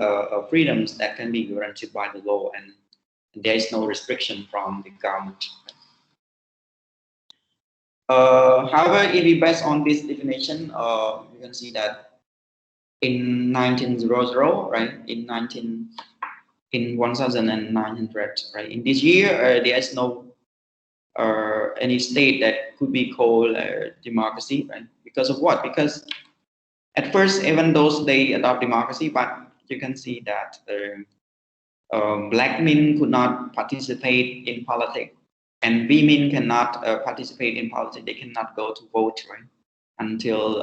freedoms that can be guaranteed by the law, and there is no restriction from the government. However, if we base on this definition, you can see that in 1900, right, in 1900, right, in this year, there is no any state that could be called democracy, right? Because of what? Because at first, even though they adopt democracy, but you can see that black men could not participate in politics, and women cannot participate in politics. They cannot go to vote, right, until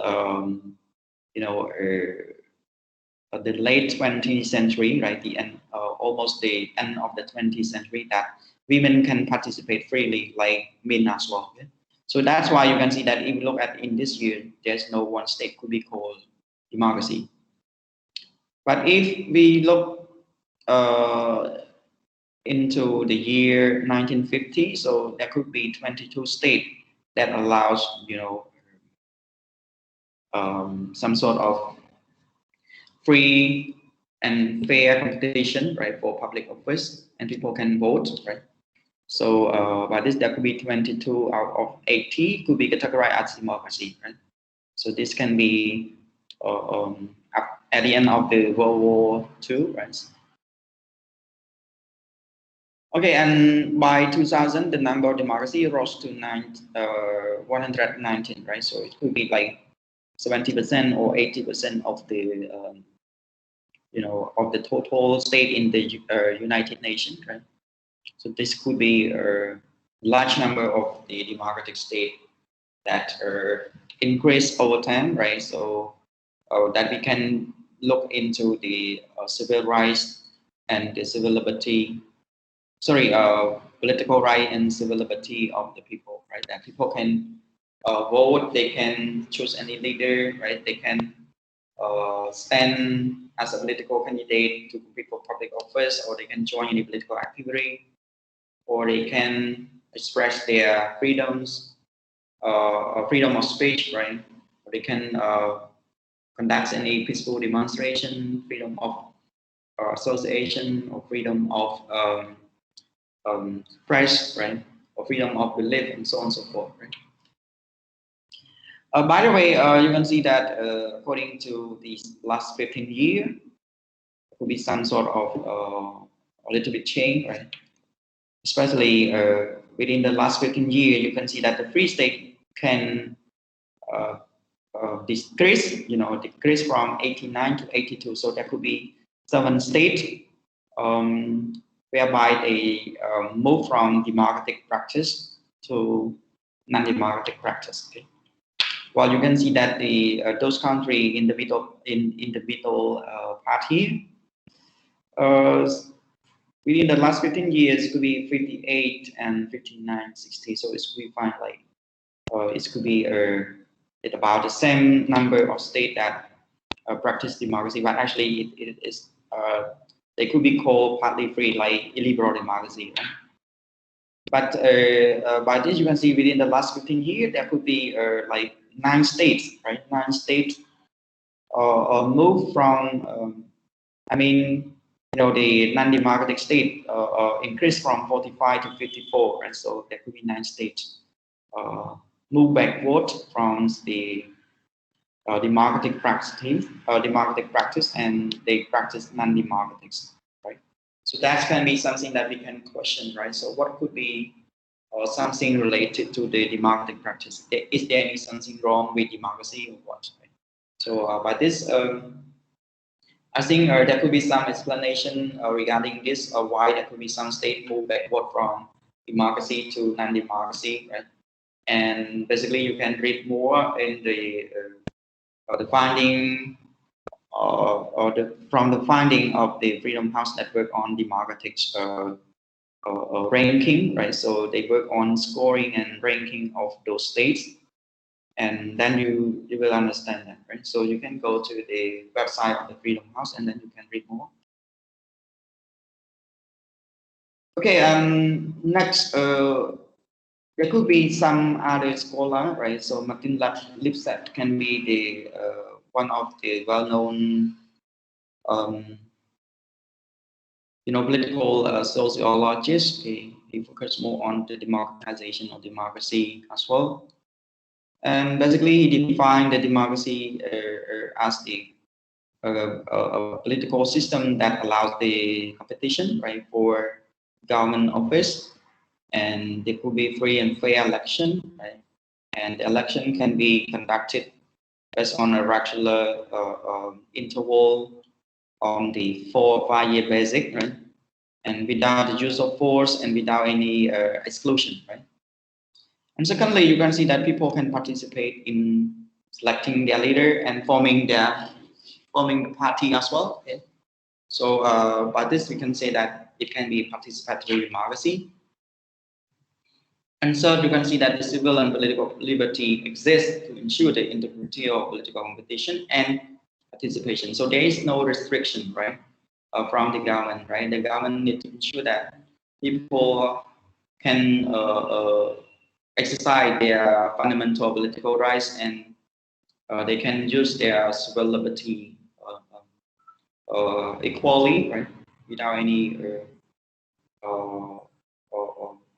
the late 20th century, right, the end, almost the end of the 20th century, that women can participate freely like men as well. Okay? So that's why you can see that if you look at in this year, there's no one state could be called democracy. But if we look into the year 1950, so there could be 22 states that allows, some sort of free and fair competition, right, for public office, and people can vote, right? So, by this, there could be 22 out of 80 could be categorized as democracy, right? So this can be at the end of the World War II, right? Okay, and by 2000, the number of democracy rose to 119, right? So it could be like 70% or 80% of the of the total state in the United Nations, right? So this could be a large number of the democratic state that increase over time, right? So that we can look into the civil rights and the civil liberty, political right and civil liberty of the people, right? That people can vote, they can choose any leader, right? They can stand as a political candidate to compete for public office, or they can join any political activity, or they can express their freedoms, freedom of speech, right? Or they can conduct any peaceful demonstration, freedom of association, or freedom of press, right? Or freedom of belief, and so on and so forth, right? By the way, you can see that according to these last 15 years, there could be some sort of a little bit change, right? Especially within the last 15 years, you can see that the free state can decrease from 89 to 82. So there could be 7 states whereby they move from democratic practice to non-democratic practice. Okay. Well, you can see that the those countries in the middle part here, within the last 15 years, it could be 58 and 59, 60. So it's we find like it could be at about the same number of states that practice democracy, but actually it is they could be called partly free, like illiberal democracy. Right? But by this, you can see within the last 15 years, there could be like 9 states, right? 9 states move from, I mean, you know, the non-democratic state increased from 45 to 54, and so there could be 9 states move backward from the democratic practice, and they practice non-democratics, right? So that can be something that we can question, right? So what could be something related to the democratic practice? Is there any something wrong with democracy or what? Right? So by this, I think there could be some explanation regarding this, why there could be some state move backward from democracy to non-democracy, right? And basically, you can read more in the finding from the finding of the Freedom House Network on democratic ranking, right? So they work on scoring and ranking of those states, and then you will understand that, right? So you can go to the website of the Freedom House, and then you can read more. Okay, next, there could be some other scholar, right? So Martin Lipset can be the one of the well-known, you know, political sociologists. He focused more on the democratization of democracy as well. And basically, he defined the democracy as the political system that allows the competition, right, for government office, and there could be free and fair election, right? And the election can be conducted based on a regular interval on the 4 or 5 year basic, right? And without the use of force and without any exclusion, right? And secondly, you can see that people can participate in selecting their leader and forming the party as well. Okay? So by this, we can say that it can be participatory democracy. And so you can see that the civil and political liberty exists to ensure the integrity of political competition and participation. So there is no restriction, right, from the government, right? The government needs to ensure that people can exercise their fundamental political rights, and they can use their civil liberty equally, right, without any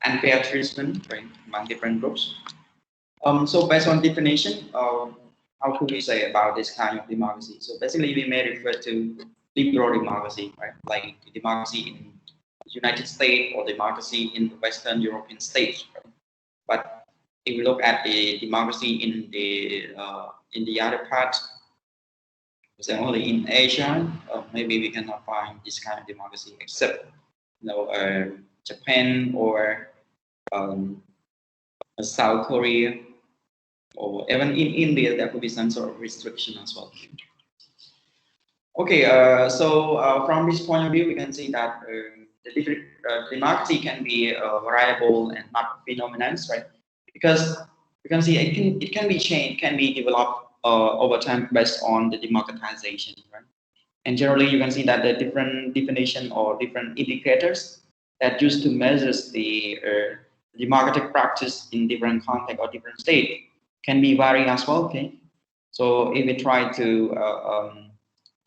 unfair treatment, right, among different groups. So based on definition, how could we say about this kind of democracy? So basically, we may refer to liberal democracy, right, like democracy in the United States or democracy in the Western European states. Right? But if we look at the democracy in the other part, say only in Asia, maybe we cannot find this kind of democracy except, you know, Japan or South Korea, or even in India, there could be some sort of restriction as well. Okay, so from this point of view, we can see that the democracy can be variable and not phenomenon, right? Because we can see it can be changed, can be developed over time based on the democratization, right? And generally, you can see that the different definition or different indicators that used to measure the democratic practice in different context or different state can be varying as well. Okay, so if we try to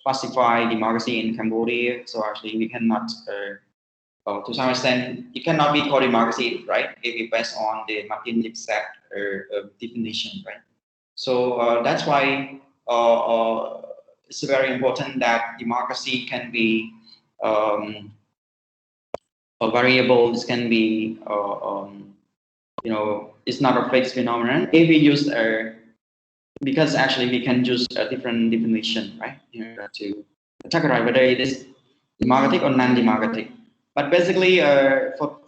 classify democracy in Cambodia, so actually we cannot, to some extent, it cannot be called democracy, right? If we based on the Martin Lipset definition, right? So that's why it's very important that democracy can be a variable. This can be, you know, it's not a fixed phenomenon. If we use because actually we can use a different definition, right, to categorize whether it is democratic or non-democratic. But basically,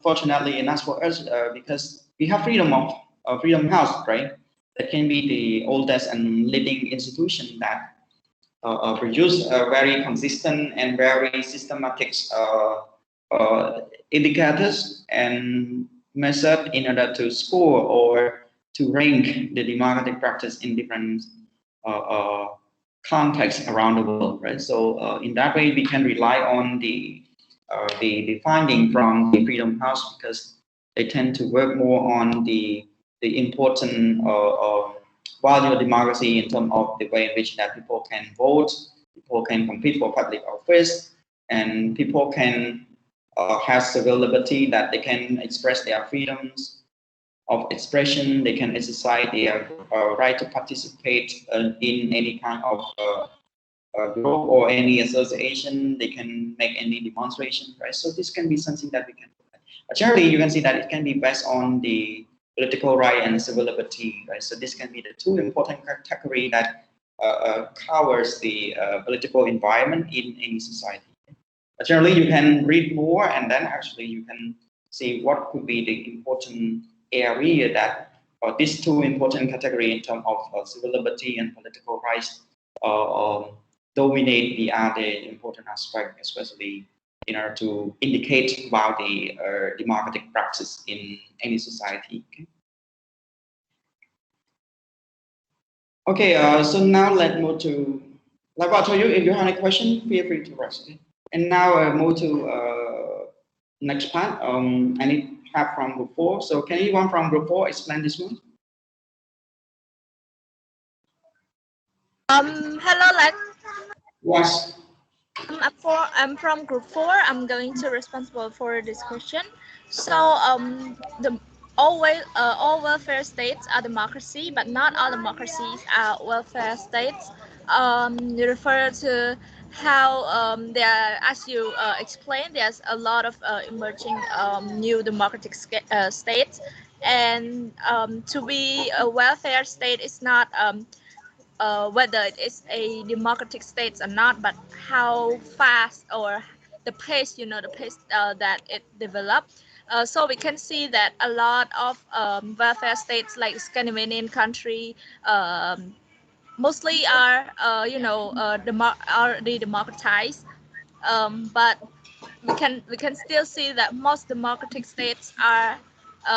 fortunately enough for us, because we have Freedom House, right? That can be the oldest and leading institution that produce very consistent and very systematic indicators and method in order to score or to rank the democratic practice in different uh, uh, contexts around the world, right? So in that way, we can rely on the finding from the Freedom House because they tend to work more on the important value of democracy in terms of the way in which that people can vote, people can compete for public office, and people can have civil liberty, that they can express their freedoms of expression, they can exercise their right to participate in any kind of group or any association, they can make any demonstration, right? So this can be something that we can do. Generally, you can see that it can be based on the political right and civil liberty, right? So this can be the two important category that covers the political environment in any society. Generally, you can read more, and then actually you can see what could be the important area that these two important category in terms of civil liberty and political rights dominate the other important aspect, especially in order to indicate about the democratic practice in any society. Okay, so now let's move to, like I told you, if you have any question, feel free to raise it. And now move to next part. I need help from group 4. So can anyone from group 4 explain this one? Hello, Lex. Yes. I'm from group 4. I'm going to responsible for this question. So the all welfare states are democracy, but not all democracies are welfare states. You refer to how there, as you explained, there's a lot of emerging new democratic states, and to be a welfare state is not whether it is a democratic state or not, but how fast or the pace, the pace that it developed. So we can see that a lot of welfare states like Scandinavian country mostly are, already democratized, but we can still see that most democratic states are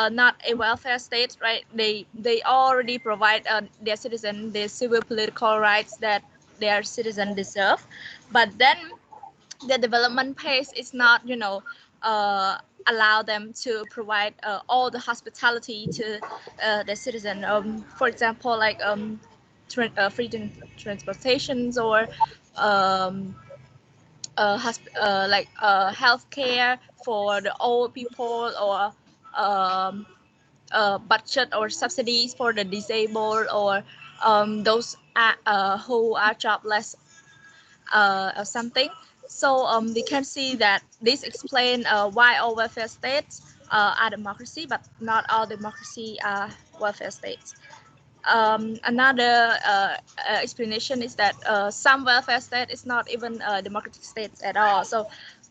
not a welfare state, right? They already provide their citizens the civil political rights that their citizens deserve, but then the development pace is not, allow them to provide all the hospitality to the citizen. For example, like free transportations or um, like healthcare for the old people, or budget or subsidies for the disabled, or those who are jobless or something. So we can see that this explain why all welfare states are democracy, but not all democracy are welfare states. Another explanation is that some welfare state is not even democratic states at all. So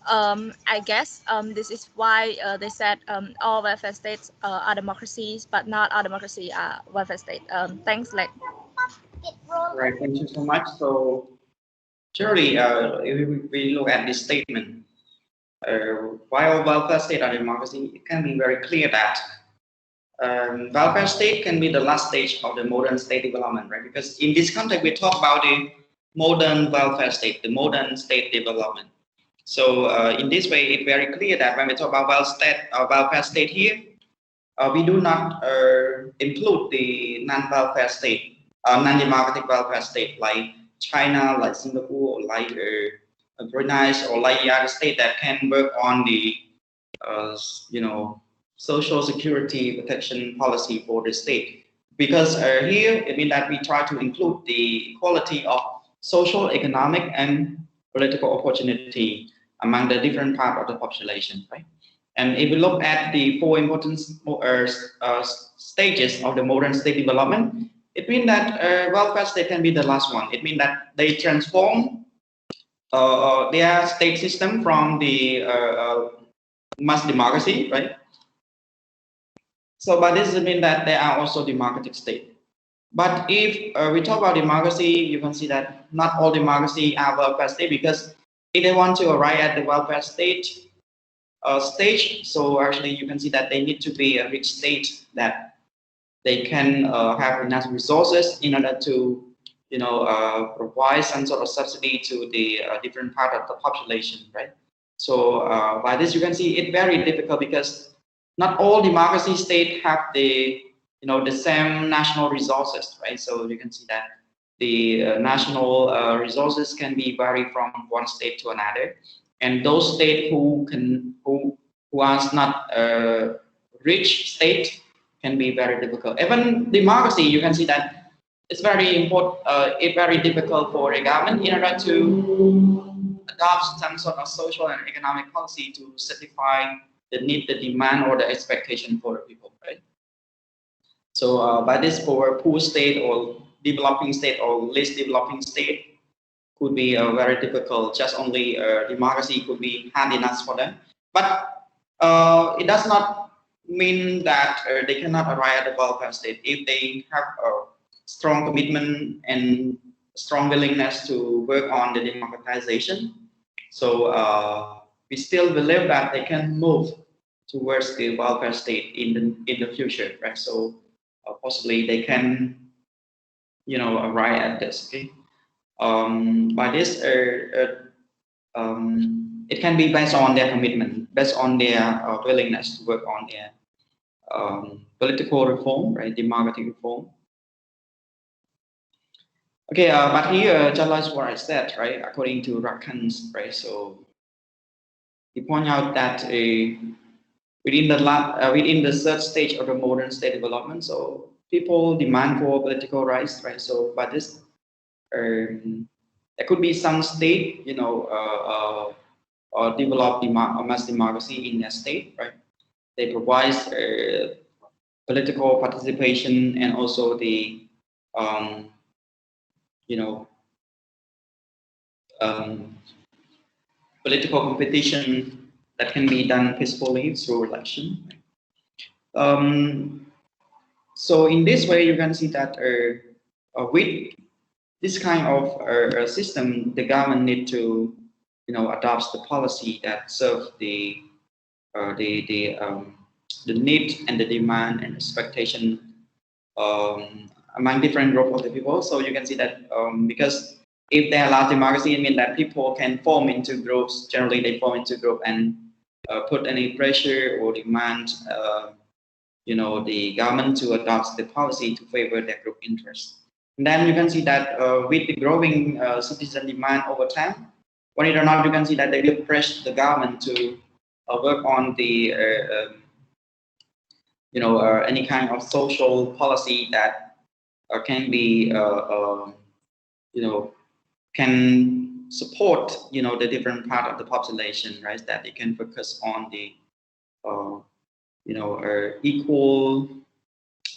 I guess this is why they said all welfare states are democracies, but not all democracy are welfare state. Thanks, Lex. Right. Thank you so much. So surely, if we look at this statement, while welfare state are democracy, it can be very clear that welfare state can be the last stage of the modern state development, right? Because in this context, we talk about the modern welfare state, the modern state development. So in this way, it's very clear that when we talk about welfare state here, we do not include the non-welfare state, non-democratic welfare state like China, like Singapore, like Brunei, or like the other state that can work on the, social security protection policy for the state. Because here, it means that we try to include the quality of social, economic, and political opportunity among the different part of the population, right? And if we look at the 4 important stages of the modern state development, it means that welfare state can be the last one. It means that they transform their state system from the mass democracy, right? So, but this doesn't mean that they are also democratic state. But if we talk about democracy, you can see that not all democracy are welfare state, because if they want to arrive at the welfare state stage, so actually you can see that they need to be a rich state that they can have enough resources in order to, provide some sort of subsidy to the different part of the population, right? So by this you can see it's very difficult, because not all democracy states have the the same national resources, right? So you can see that the national resources can be vary from one state to another, and those states who are not rich state can be very difficult. Even democracy, you can see that it's very important. It's very difficult for a government in order to adopt some sort of social and economic policy to satisfy the need, the demand, or the expectation for the people, right? So by this, for poor state or developing state or least developing state, could be very difficult. Just only democracy could be hard enough for them. But it does not mean that they cannot arrive at the welfare state if they have a strong commitment and strong willingness to work on the democratization. So we still believe that they can move towards the welfare state in the future, right? So possibly they can, arrive at this. Okay. By this, it can be based on their commitment, based on their willingness to work on their political reform, right, democratic reform. Okay, but here, just like what I said, right, according to Rakhans, right, so he pointed out that within the third stage of the modern state development, so people demand for political rights, right? So by this, there could be some state, develop mass democracy in their state, right? They provide political participation and also the, political competition that can be done peacefully through election. So in this way, you can see that with this kind of system, the government need to, adopt the policy that serves the need and the demand and expectation among different group of the people. So you can see that because if they allow democracy, it means that people can form into groups. Generally, they form into group and put any pressure or demand, the government to adopt the policy to favor their group interests. And then you can see that with the growing citizen demand over time, when it or not, you can see that they will press the government to work on the any kind of social policy that can be can support the different part of the population, right? That they can focus on the equal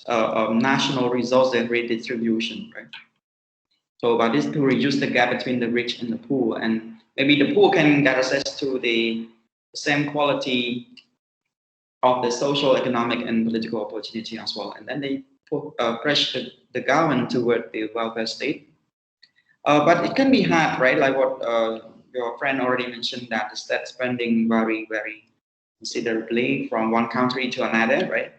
national resource and redistribution, right? So by this, to reduce the gap between the rich and the poor, and maybe the poor can get access to the same quality of the social, economic, and political opportunity as well. And then they put pressure the government toward the welfare state. But it can be hard, right? Like what your friend already mentioned, that the state spending vary very considerably from one country to another, right?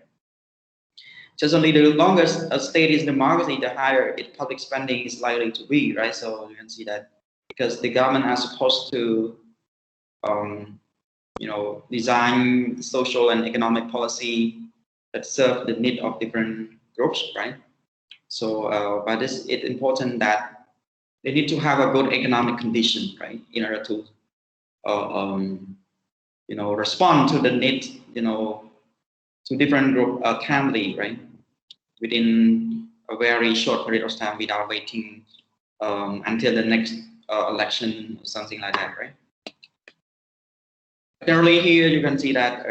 Just only the longer a state is democracy, the higher its public spending is likely to be, right? So you can see that because the government are supposed to, design social and economic policy that serve the need of different groups, right? So by this, it's important that they need to have a good economic condition, right, in order to, respond to the need, to different group timely, right, within a very short period of time without waiting until the next election, or something like that, right? Generally, here you can see that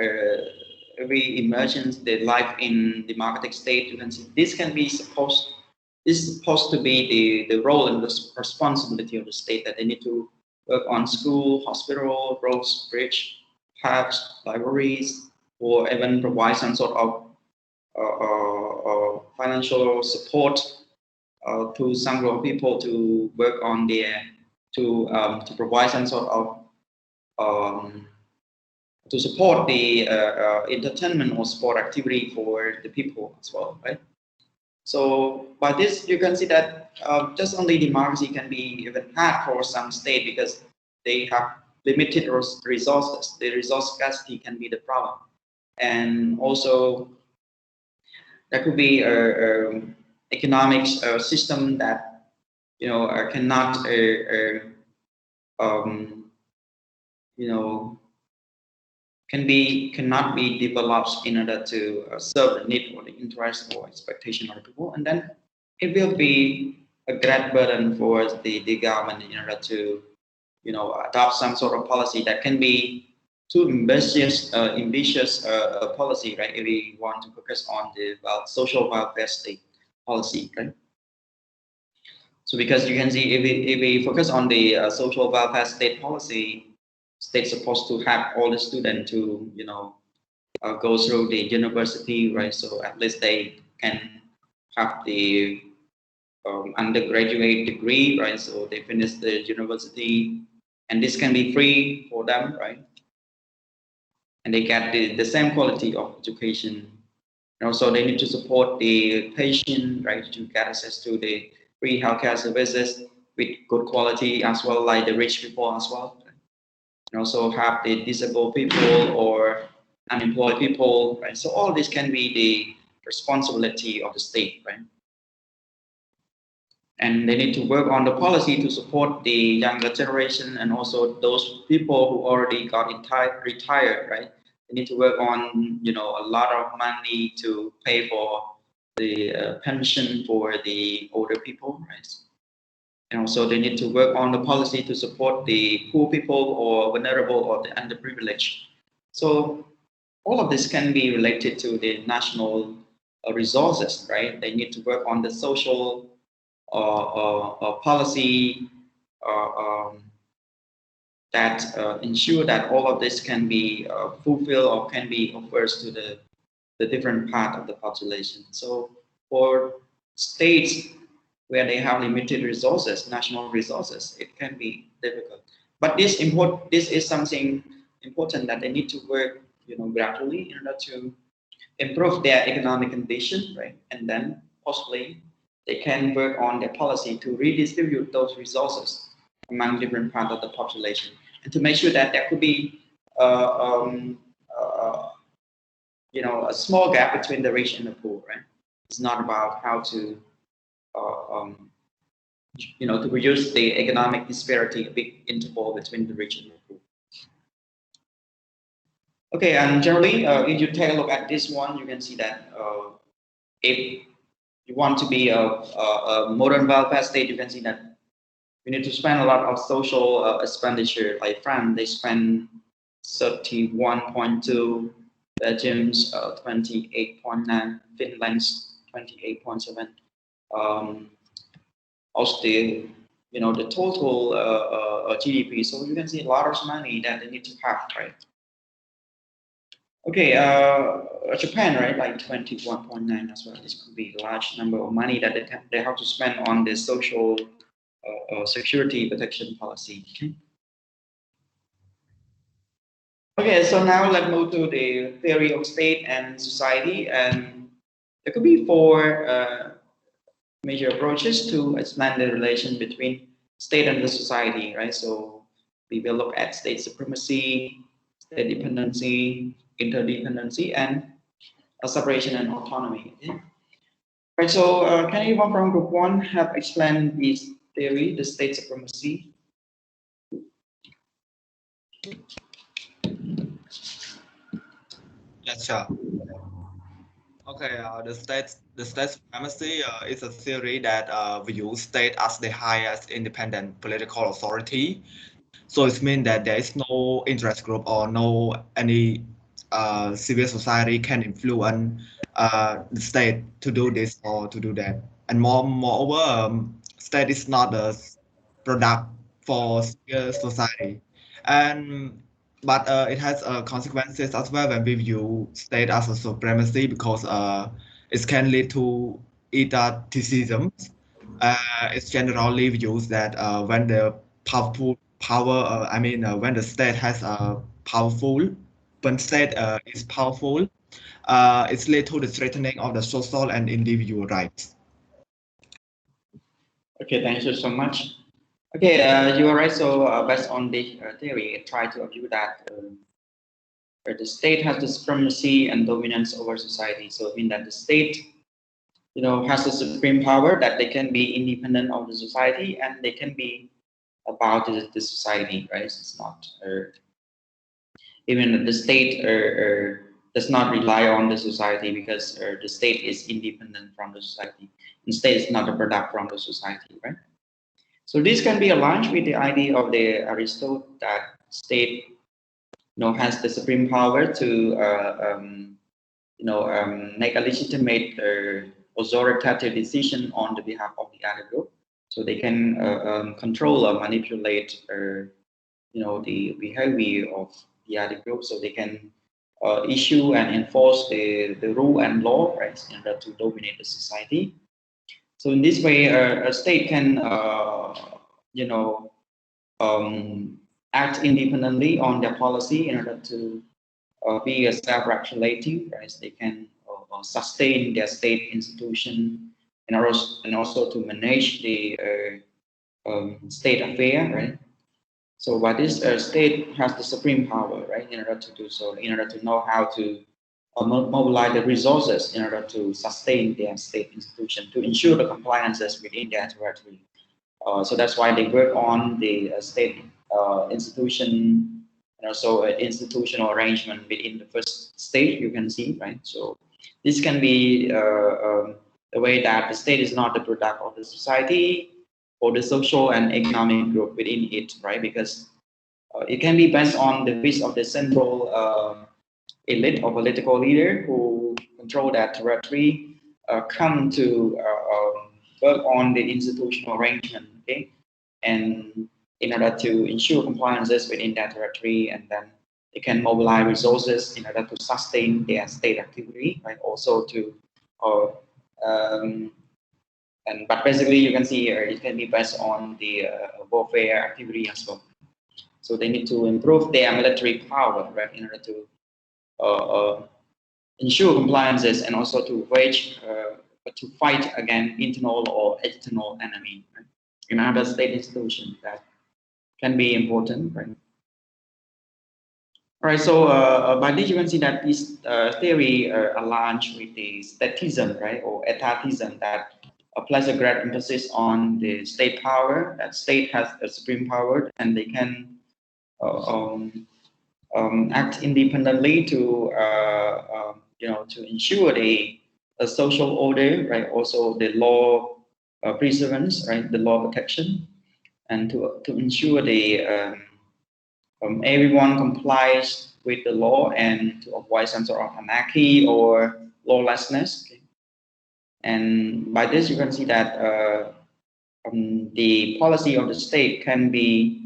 every emergence, the life in democratic state, you can see this is supposed to be the role and the responsibility of the state, that they need to work on school, hospital, roads, bridge, have libraries, or even provide some sort of financial support to some group of people to work on their to provide some sort of to support the entertainment or sport activity for the people as well, right? So by this, you can see that just only democracy can be even had for some state because they have limited resources. The resource scarcity can be the problem, and also there could be a economic system that cannot you know cannot be developed in order to serve the need or the interest or expectation of the people, and then it will be a great burden for the government in order to adopt some sort of policy that can be too ambitious policy, right? If we want to focus on the social welfare state policy, right? So because you can see if we focus on the social welfare state policy, state's supposed to have all the students to go through the university, right? So at least they can have the undergraduate degree, right? So they finish the university, and this can be free for them, right? And they get the same quality of education. And also they need to support the patient, right, to get access to the free healthcare services with good quality as well, like the rich people as well. And also have the disabled people or unemployed people, right? So all this can be the responsibility of the state, right? And they need to work on the policy to support the younger generation and also those people who already got retired, right? They need to work on a lot of money to pay for the pension for the older people, right? And also they need to work on the policy to support the poor people or vulnerable or the underprivileged. So all of this can be related to the national resources, right? They need to work on the social policy that ensure that all of this can be fulfilled or can be offered to the different part of the population. So for states where they have limited resources, national resources, it can be difficult. But this is something important that they need to work, gradually in order to improve their economic condition, right? And then possibly they can work on their policy to redistribute those resources among different parts of the population, and to make sure that there could be a small gap between the rich and the poor, right? It's not about how to to reduce the economic disparity, a big interval between the rich and the poor. Okay, and generally, if you take a look at this one, you can see that if you want to be a modern welfare state, you can see that you need to spend a lot of social expenditure. Like France, they spend 31.2, Belgium's 28.9, Finland's 28.7. Austria, the total GDP. So you can see a lot of money that they need to have, right? Okay, Japan, right, like 21.9 as well. This could be a large number of money that they have to spend on the social security protection policy. Okay. Okay, so now let's move to the theory of state and society, and there could be four major approaches to explain the relation between state and the society, right? So we will look at state supremacy, state dependency, interdependency, and separation and autonomy. Okay? Right, so can anyone from group one have explained this theory, the state supremacy? Yes, sure. Okay, the state supremacy is a theory that views state as the highest independent political authority. So it means that there is no interest group or no any civil society can influence the state to do this or to do that. And moreover, state is not a product for civil society. And but it has consequences as well when we view state as a supremacy, because it can lead to etatism. It's generally used that when the when the state has a powerful, when state is powerful, it's led to the threatening of the social and individual rights. Okay, thank you so much. Okay, you are right. So based on the theory, I try to argue that the state has the supremacy and dominance over society. So, I mean that the state, has the supreme power that they can be independent of the society and they can be about the society, right? It's not even the state does not rely on the society because the state is independent from the society. The state is not a product from the society, right? So this can be aligned with the idea of the Aristotle that state, has the supreme power to, make a legitimate authoritative decision on the behalf of the other group. So they can control or manipulate, the behavior of the other group. So they can issue and enforce the rule and law, right, in order to dominate the society. So in this way, a state can, you know, act independently on their policy in order to be a self-regulating, right? They can sustain their state institution and also to manage the state affair, right? So, but this state has the supreme power, right, in order to do so, in order to know how to mobilize the resources in order to sustain their state institution, to ensure the compliances within their territory. So that's why they work on the state institution and also institutional arrangement within the first stage, you can see, right? So this can be the way that the state is not the product of the society or the social and economic group within it, right? Because it can be based on the wish of the central elite or political leader who control that territory come to work on the institutional arrangement, okay, and in order to ensure compliances within that territory, and then they can mobilize resources in order to sustain their state activity, right? Also to, or but basically you can see here it can be based on the warfare activity as well. So they need to improve their military power, right, in order to ensure compliances and also to wage to fight against internal or external enemy, right? In other state institutions that can be important, right? All right, so by this you can see that this theory aligns with the statism, right, or etatism that applies a great emphasis on the state power, that state has a supreme power and they can uh, um, act independently to to ensure the social order, right? Also the law preservance, right? The law protection, and to ensure the everyone complies with the law and to avoid some sort of anarchy or lawlessness. Okay? And by this, you can see that the policy of the state can be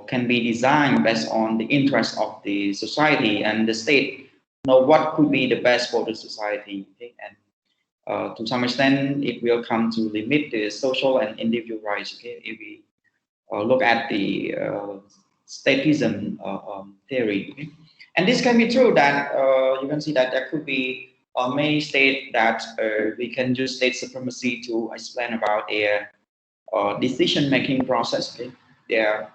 can be designed based on the interest of the society and the state know what could be the best for the society, okay? And to some extent it will come to limit the social and individual rights, okay, if we look at the statism theory, okay? And this can be true that you can see that there could be many states that we can use state supremacy to explain about their decision making process, okay? Their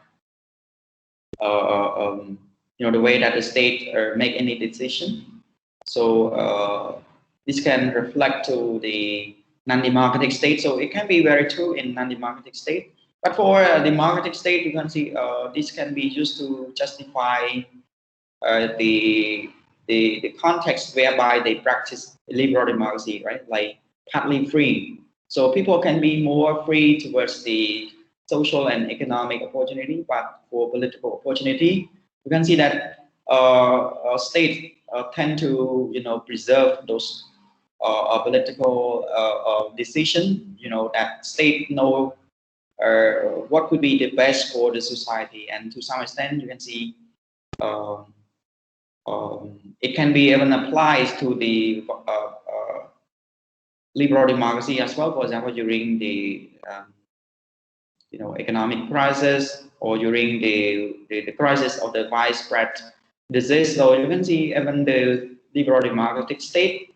the way that the state make any decision. So this can reflect to the non-democratic state. So it can be very true in non-democratic state. But for democratic state, you can see this can be used to justify the, the context whereby they practice liberal democracy, right? Like partly free. So people can be more free towards the social and economic opportunity, but for political opportunity, you can see that states tend to preserve those political decision. That state know what could be the best for the society, and to some extent you can see it can be even applies to the liberal democracy as well. For example, during the economic crisis, or during the crisis of the widespread disease. So you can see even the liberal democratic state,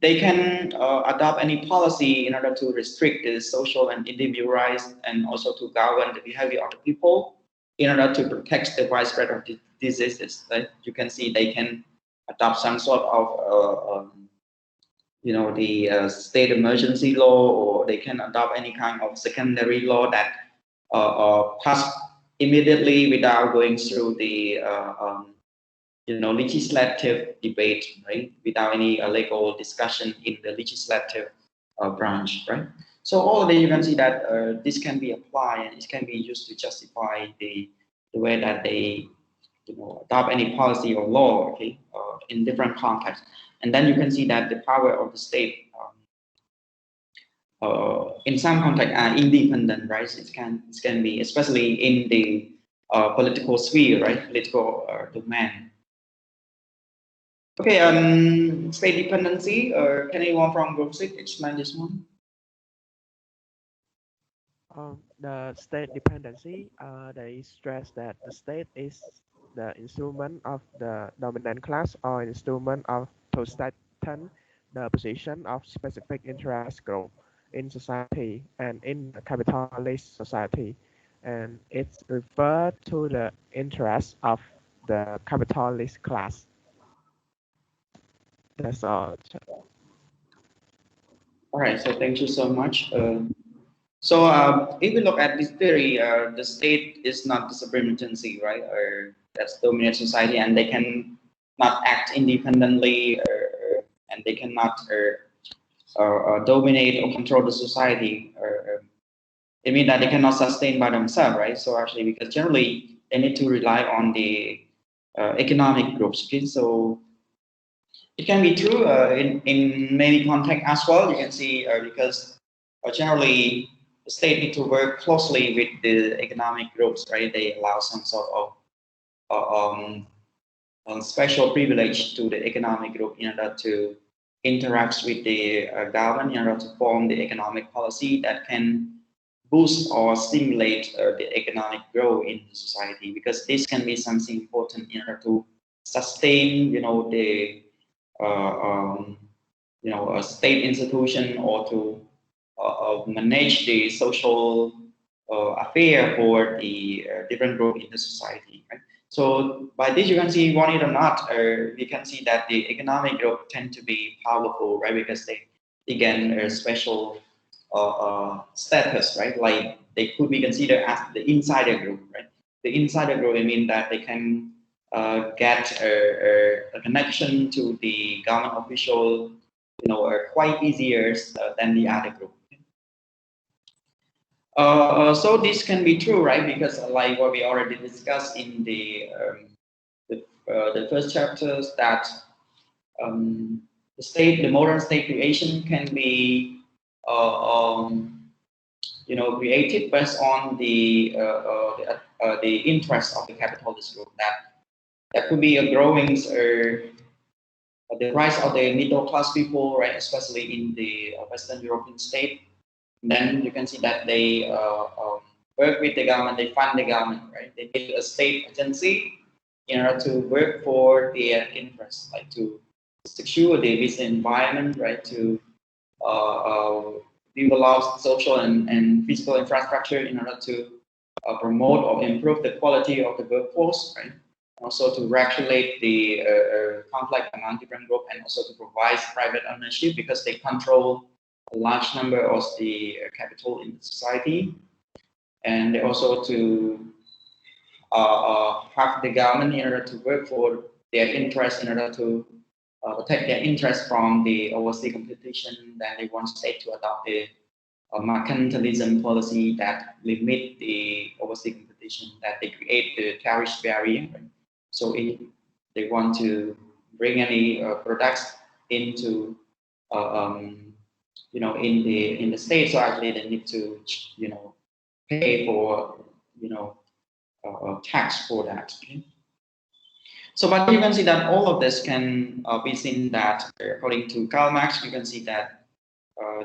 they can adopt any policy in order to restrict the social and individual rights, and also to govern the behavior of the people in order to protect the widespread of the diseases. Right? You can see they can adopt some sort of the state emergency law, or they can adopt any kind of secondary law that pass immediately without going through the legislative debate, right? Without any legal discussion in the legislative branch, right? So all of that, you can see that this can be applied, and it can be used to justify the way that they adopt any policy or law, okay, in different contexts. And then you can see that the power of the state in some context are independent, right? It can be, especially in the political sphere, right? Political domain. Okay, state dependency. Can anyone from Group 6 explain this one? The state dependency, they stress that the state is the instrument of the dominant class, or instrument of to strengthen the position of specific interest group in society and in the capitalist society. And it's referred to the interests of the capitalist class. That's all. All right, so thank you so much. So if we look at this theory, the state is not the supreme agency, right? Or that's dominant society, and they can not act independently, and they cannot dominate or control the society. It means that they cannot sustain by themselves, right? So actually, because generally they need to rely on the economic groups. Okay, so it can be true in many contexts as well. You can see because generally the state need to work closely with the economic groups, right? They allow some sort of special privilege to the economic group in order to interact with the government, in order to form the economic policy that can boost or stimulate the economic growth in the society, because this can be something important in order to sustain, the a state institution, or to manage the social affair for the different group in the society. Right? So by this, you can see, want it or not, we can see that the economic group tend to be powerful, right? Because they gain a special status, right? Like they could be considered as the insider group, right? The insider group, I mean that they can get a connection to the government official, quite easier than the other group. So this can be true, right? Because like what we already discussed in the first chapters, that the modern state creation can be created based on the interest of the capitalist group. That could be a growing the rise of the middle class people, right? Especially in the Western European state. And then you can see that they work with the government, they fund the government, right? They need a state agency in order to work for their interests, like to secure the business environment, right? To develop social and physical infrastructure in order to promote or improve the quality of the workforce, right? Also to regulate the conflict among different groups, and also to provide private ownership, because they control a large number of the capital in the society. And they also to have the government in order to work for their interest, in order to protect their interest from the overseas competition. Then they want state to adopt the mercantilism policy that limit the overseas competition, that they create the tariff barrier. So if they want to bring any products into in the state, so actually they need to pay for, tax for that. Okay? So, but you can see that all of this can be seen that, according to Karl Marx, you can see that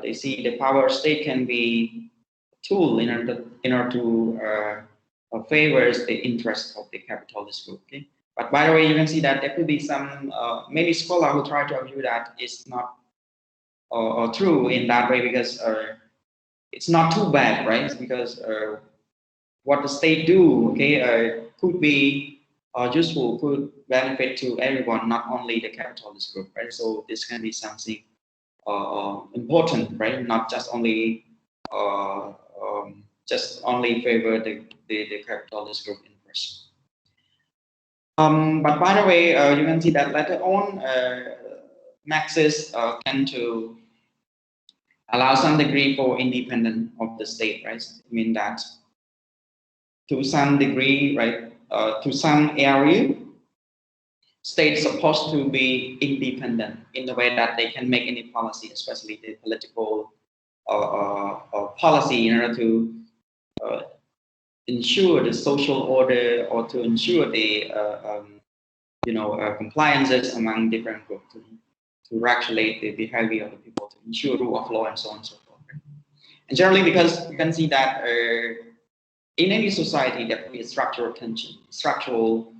they see the power state can be a tool in order to favors the interest of the capitalist group. Okay? But by the way, you can see that there could be some many scholars who try to argue that it's not true in that way, because it's not too bad, right? Because what the state do, okay, could be useful, could benefit to everyone, not only the capitalist group, right? So this can be something important, right? Not just only favor the capitalist group interest. But by the way, you can see that later on, Marxists tend to allow some degree for independence of the state, right? I mean that to some degree, right? To some area, states supposed to be independent in the way that they can make any policy, especially the political policy, in order to ensure the social order, or to ensure the compliances among different groups, to regulate the behavior of the people, to ensure rule of law, and so on and so forth. And generally, because you can see that in any society there will be structural tension, structural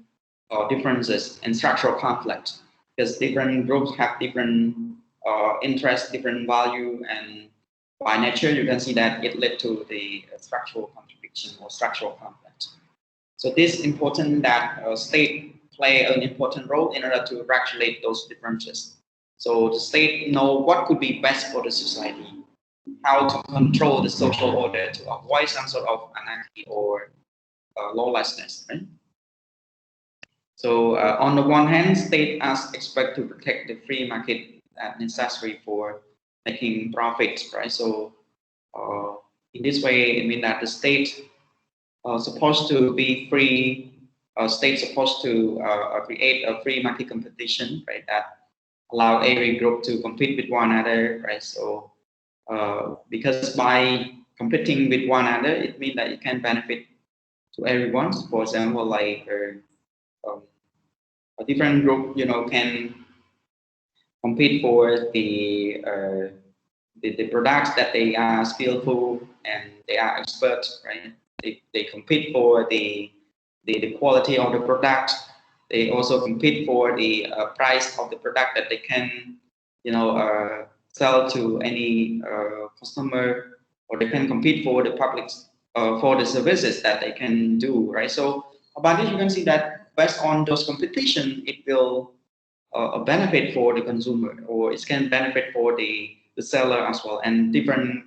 differences, and structural conflict, because different groups have different interests, different value, and by nature you can see that it led to the structural contradiction or structural conflict. So this is important that state play an important role in order to regulate those differences. So the state know what could be best for the society, how to control the social order to avoid some sort of anarchy or lawlessness, right? So on the one hand, state as expect to protect the free market necessary for making profits, right? So in this way, I mean that the state supposed to be free. State supposed to create a free market competition, right? That allow every group to compete with one another, right? So because by competing with one another, it means that it can benefit to everyone. For example, like a different group, can compete for the products that they are skillful and they are experts, right? They compete for the quality of the product. They also compete for the price of the product that they can, sell to any customer, or they can compete for the public, for the services that they can do, right? So about this, you can see that based on those competition, it will a benefit for the consumer, or it can benefit for the seller as well, and different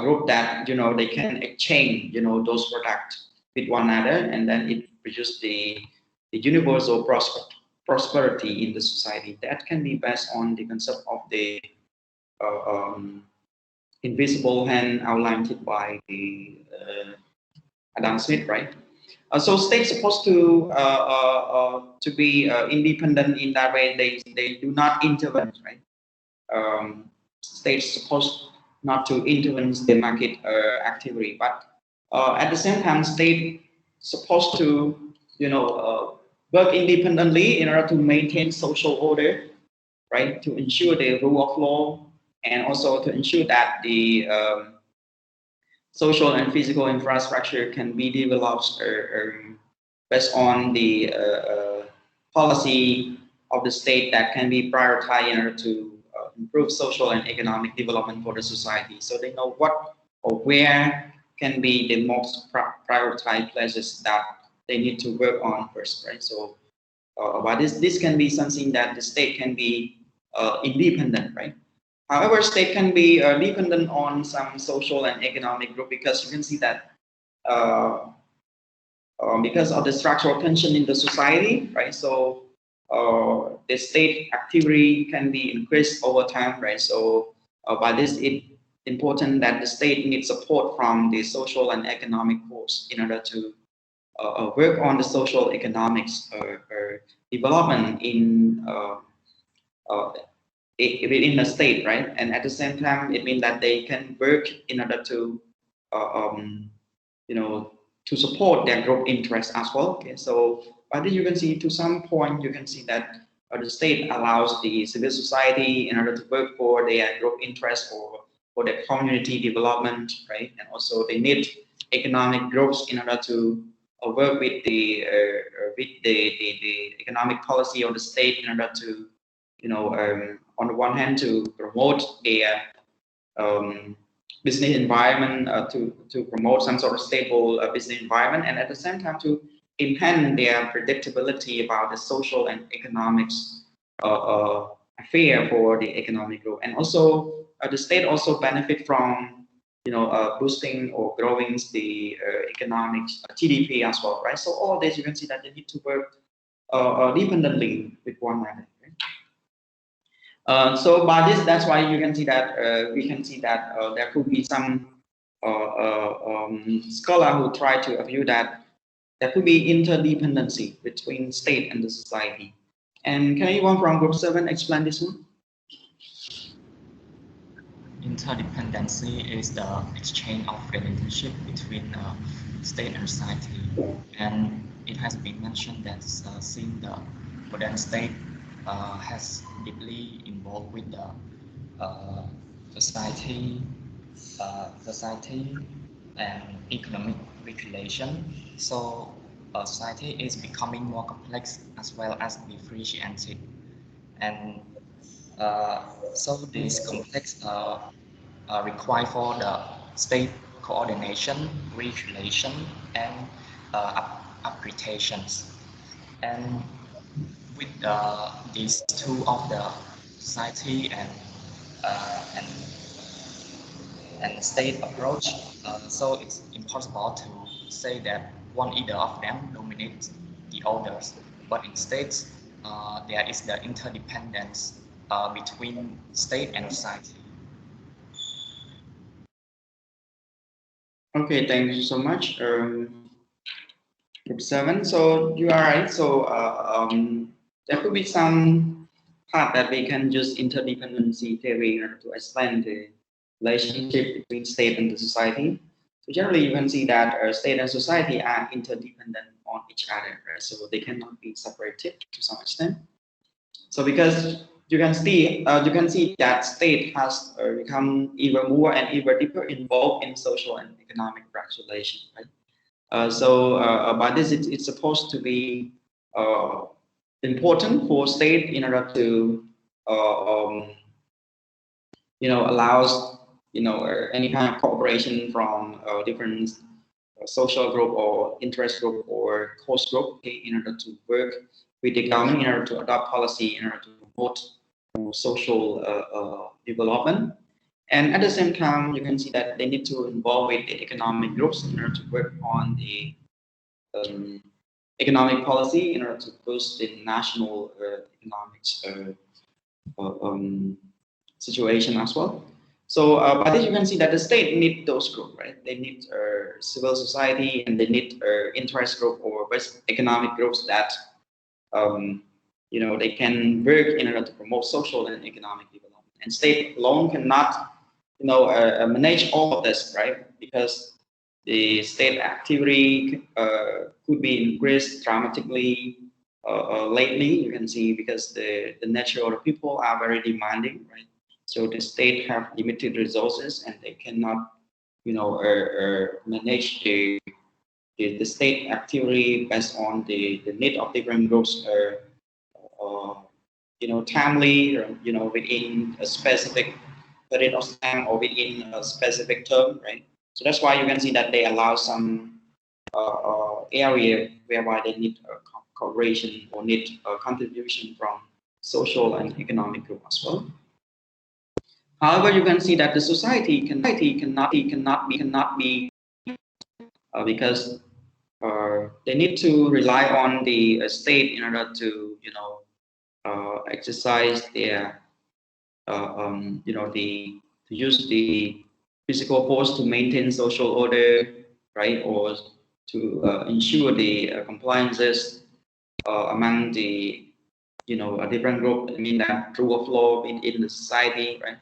group that they can exchange those products with one another, and then it produces the universal prosperity in the society. That can be based on the concept of the invisible hand outlined by the Adam Smith, right? So states supposed to be independent in that way. They do not intervene, right? States supposed not to influence the market activity, but at the same time, state supposed to work independently in order to maintain social order, right? To ensure the rule of law, and also to ensure that the social and physical infrastructure can be developed based on the policy of the state that can be prioritized in order to improve social and economic development for the society. So they know what or where can be the most prioritized places that they need to work on first, right? So but this can be something that the state can be independent, right? However, state can be dependent on some social and economic group, because you can see that because of the structural tension in the society, right? So the state activity can be increased over time, right? So by this, it's important that the state needs support from the social and economic force in order to work on the social economics development within the state, right? And at the same time, it means that they can work in order to to support their group interests as well. Okay, so by this you can see to some point you can see that the state allows the civil society in order to work for their group interests or for their community development, right? And also they need economic growth in order to work with the economic policy of the state in order to, on the one hand to promote their business environment, to promote some sort of stable business environment, and at the same time to enhance their predictability about the social and economics affair for the economic growth. And also the state also benefit from boosting or growing the economic GDP as well, right? So all this you can see that they need to work dependently with one another. So by this, that's why you can see that we can see that there could be some scholar who try to argue that there could be interdependency between state and the society. And can anyone from Group 7 explain this one? Interdependency is the exchange of relationship between state and society, and it has been mentioned that since the modern state has deeply involved with the society, and economic regulation, so society is becoming more complex as well as differentiated, and so this complex require for the state coordination, regulation, and applications. And with these two of the society uh, and and state approach, so it's impossible to say that one either of them dominates the others. But instead, there is the interdependence between state and society. Okay, thank you so much. Group 7, so you are right. So there could be some part that we can use interdependency theory in order to explain the relationship between state and the society. So generally, you can see that state and society are interdependent on each other, right? So they cannot be separated to some extent. So because you can see that state has become even more and even deeper involved in social and economic regulation, right? By this, it's supposed to be important for state in order to allows any kind of cooperation from different social group or interest group or cost group, okay, in order to work with the government in order to adopt policy in order to promote social development. And at the same time, you can see that they need to involve with the economic groups in order to work on the economic policy in order to boost the national economics situation as well. So by this, you can see that the state need those groups, right? They need civil society and they need interest group or economic groups that they can work in order to promote social and economic development. And state alone cannot manage all of this, right? Because the state activity could be increased dramatically lately. You can see because the nature of the people are very demanding, right? So the state have limited resources and they cannot, manage the state activity based on the need of different groups, timely, within a specific period of time or within a specific term, right? So that's why you can see that they allow some area whereby they need cooperation or need contribution from social and economic group as well. However, you can see that the society cannot be because they need to rely on the state in order to exercise their to use the physical force to maintain social order, right, or to ensure the compliances among the a different group. I mean that rule of law in the society, right?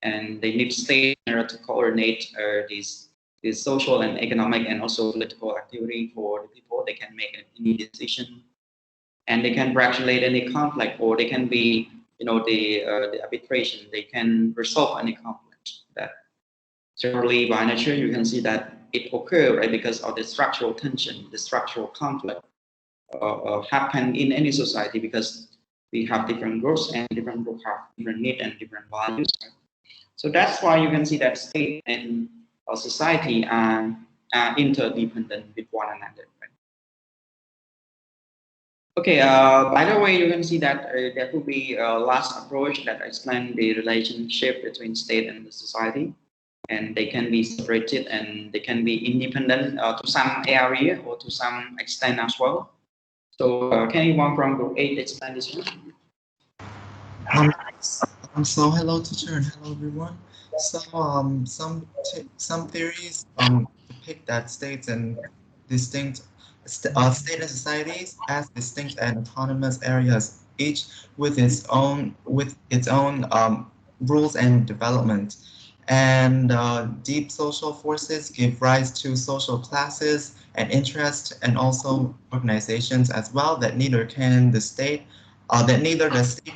And they need state in order to coordinate this the social and economic and also political activity for the people. They can make any decision, and they can regulate any conflict, or they can be, the arbitration. They can resolve any conflict. That generally by nature you can see that it occurs, right, because of the structural tension, the structural conflict happen in any society, because we have different groups, and different groups have different needs and different values. Right? So that's why you can see that state and society are interdependent with one another. Right? Okay, by the way, you can see that there could be a last approach that explains the relationship between state and the society, and they can be separated and they can be independent to some area or to some extent as well. So can anyone from group 8 explain this one? Um, so hello teacher and hello everyone. So some theories depict that states and distinct state and societies as distinct and autonomous areas, each with its own rules and development. And deep social forces give rise to social classes and interests, and also organizations as well that neither the state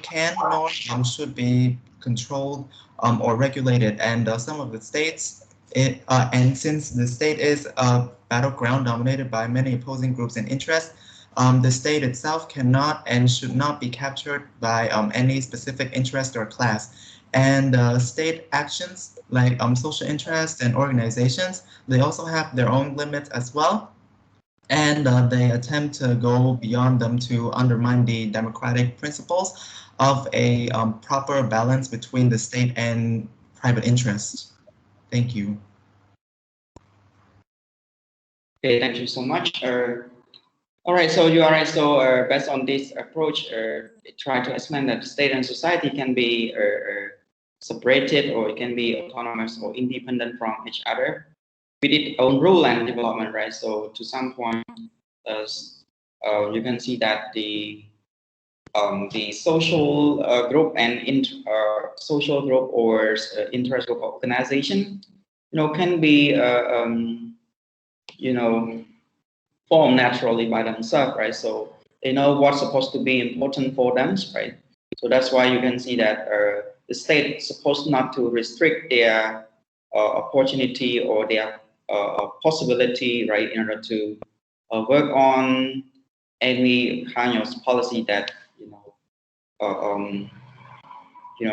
can nor should be controlled or regulated. And some of the states, and since the state is a battleground dominated by many opposing groups and interests, the state itself cannot and should not be captured by any specific interest or class. And state actions like social interests and organizations, they also have their own limits as well, and they attempt to go beyond them to undermine the democratic principles of a proper balance between the state and private interests. Thank you. Okay, thank you so much. All right, so you are right. So based on this approach, try to explain that state and society can be separated, or it can be autonomous or independent from each other with its own rule and development, right? So to some point, you can see that the social group and social group or interest group organization, can be formed naturally by themselves, right? So they know what's supposed to be important for them, right? So that's why you can see that the state is supposed not to restrict their opportunity or their possibility, right, in order to work on any kind of policy that uh, um,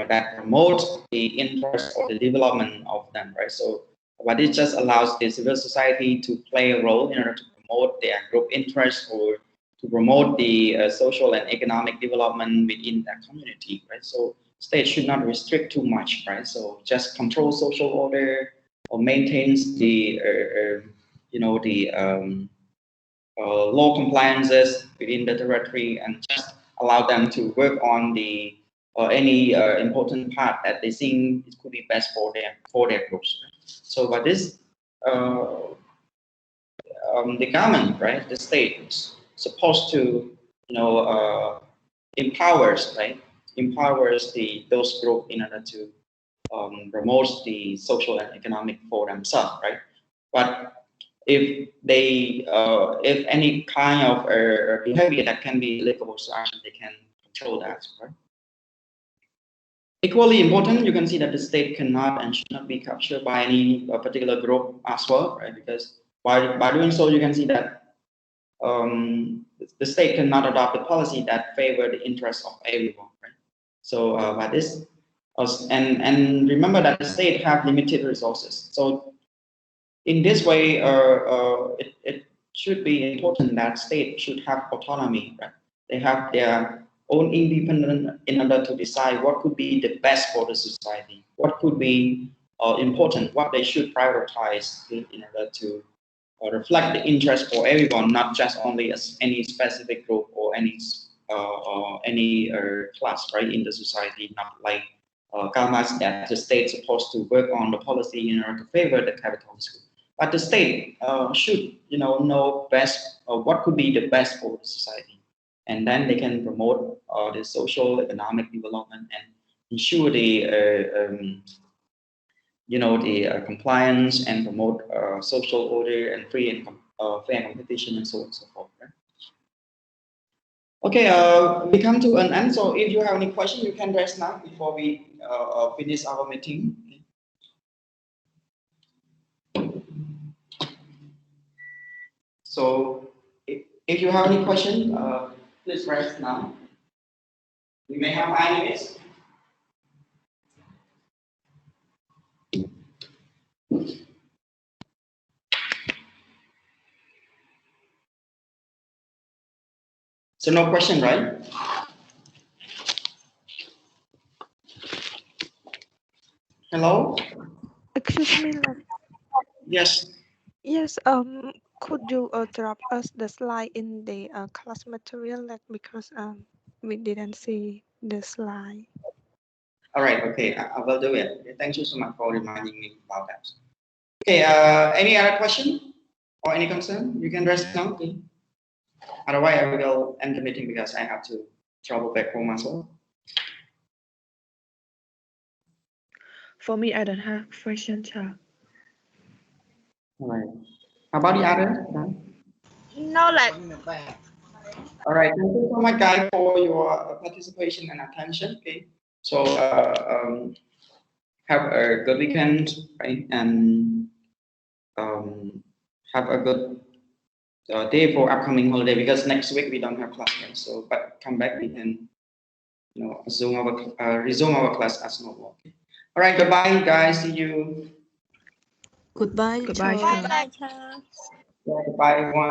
that promotes the interest or the development of them, right? So what it just allows the civil society to play a role in order to promote their group interest, or to promote the social and economic development within that community, right? So state should not restrict too much, right? So just control social order, or maintains the law compliances within the territory, and just allow them to work on the any important part that they think it could be best for their groups. So, but this the government, right, the state is supposed to empowers, right, empowers those groups in order to promote the social and economic for themselves, right? But if any kind of behavior that can be applicable to action, they can control that, right? Equally important, you can see that the state cannot and should not be captured by any particular group as well, right? Because by doing so, you can see that the state cannot adopt a policy that favor the interests of everyone, right? So by this, and remember that the state have limited resources. So in this way, it should be important that states should have autonomy, right? They have their own independence in order to decide what could be the best for the society, what could be important, what they should prioritize in order to reflect the interest for everyone, not just only as any specific group or any class, right, in the society, not like Kalmas that the state supposed to work on the policy in order to favor the capitalist group. But the state should, know best what could be the best for the society, and then they can promote the social economic development and ensure the compliance and promote social order and fair competition and so on and so forth. Right? Okay, we come to an end. So if you have any question, you can raise now before we finish our meeting. So if you have any question, please raise now. We may have 5 minutes. So no question, right? Hello? Excuse me, Yes. yes, could you drop us the slide in the class material, because we didn't see the slide. All right, okay, I will do it. Okay, thank you so much for reminding me about that. Okay, any other question or any concern? You can raise now, okay? Otherwise, I will end the meeting because I have to travel back home as well. For me, I don't have questions. All right. How about the other? No, like. All right. Thank you so much, guys, for your participation and attention. Okay. So have a good weekend, right? And have a good day for upcoming holiday because next week we don't have class, right? So, but come back, we can, resume our class as normal. Okay. All right. Goodbye, guys. See you. Goodbye. Bye, Yeah, goodbye, everyone.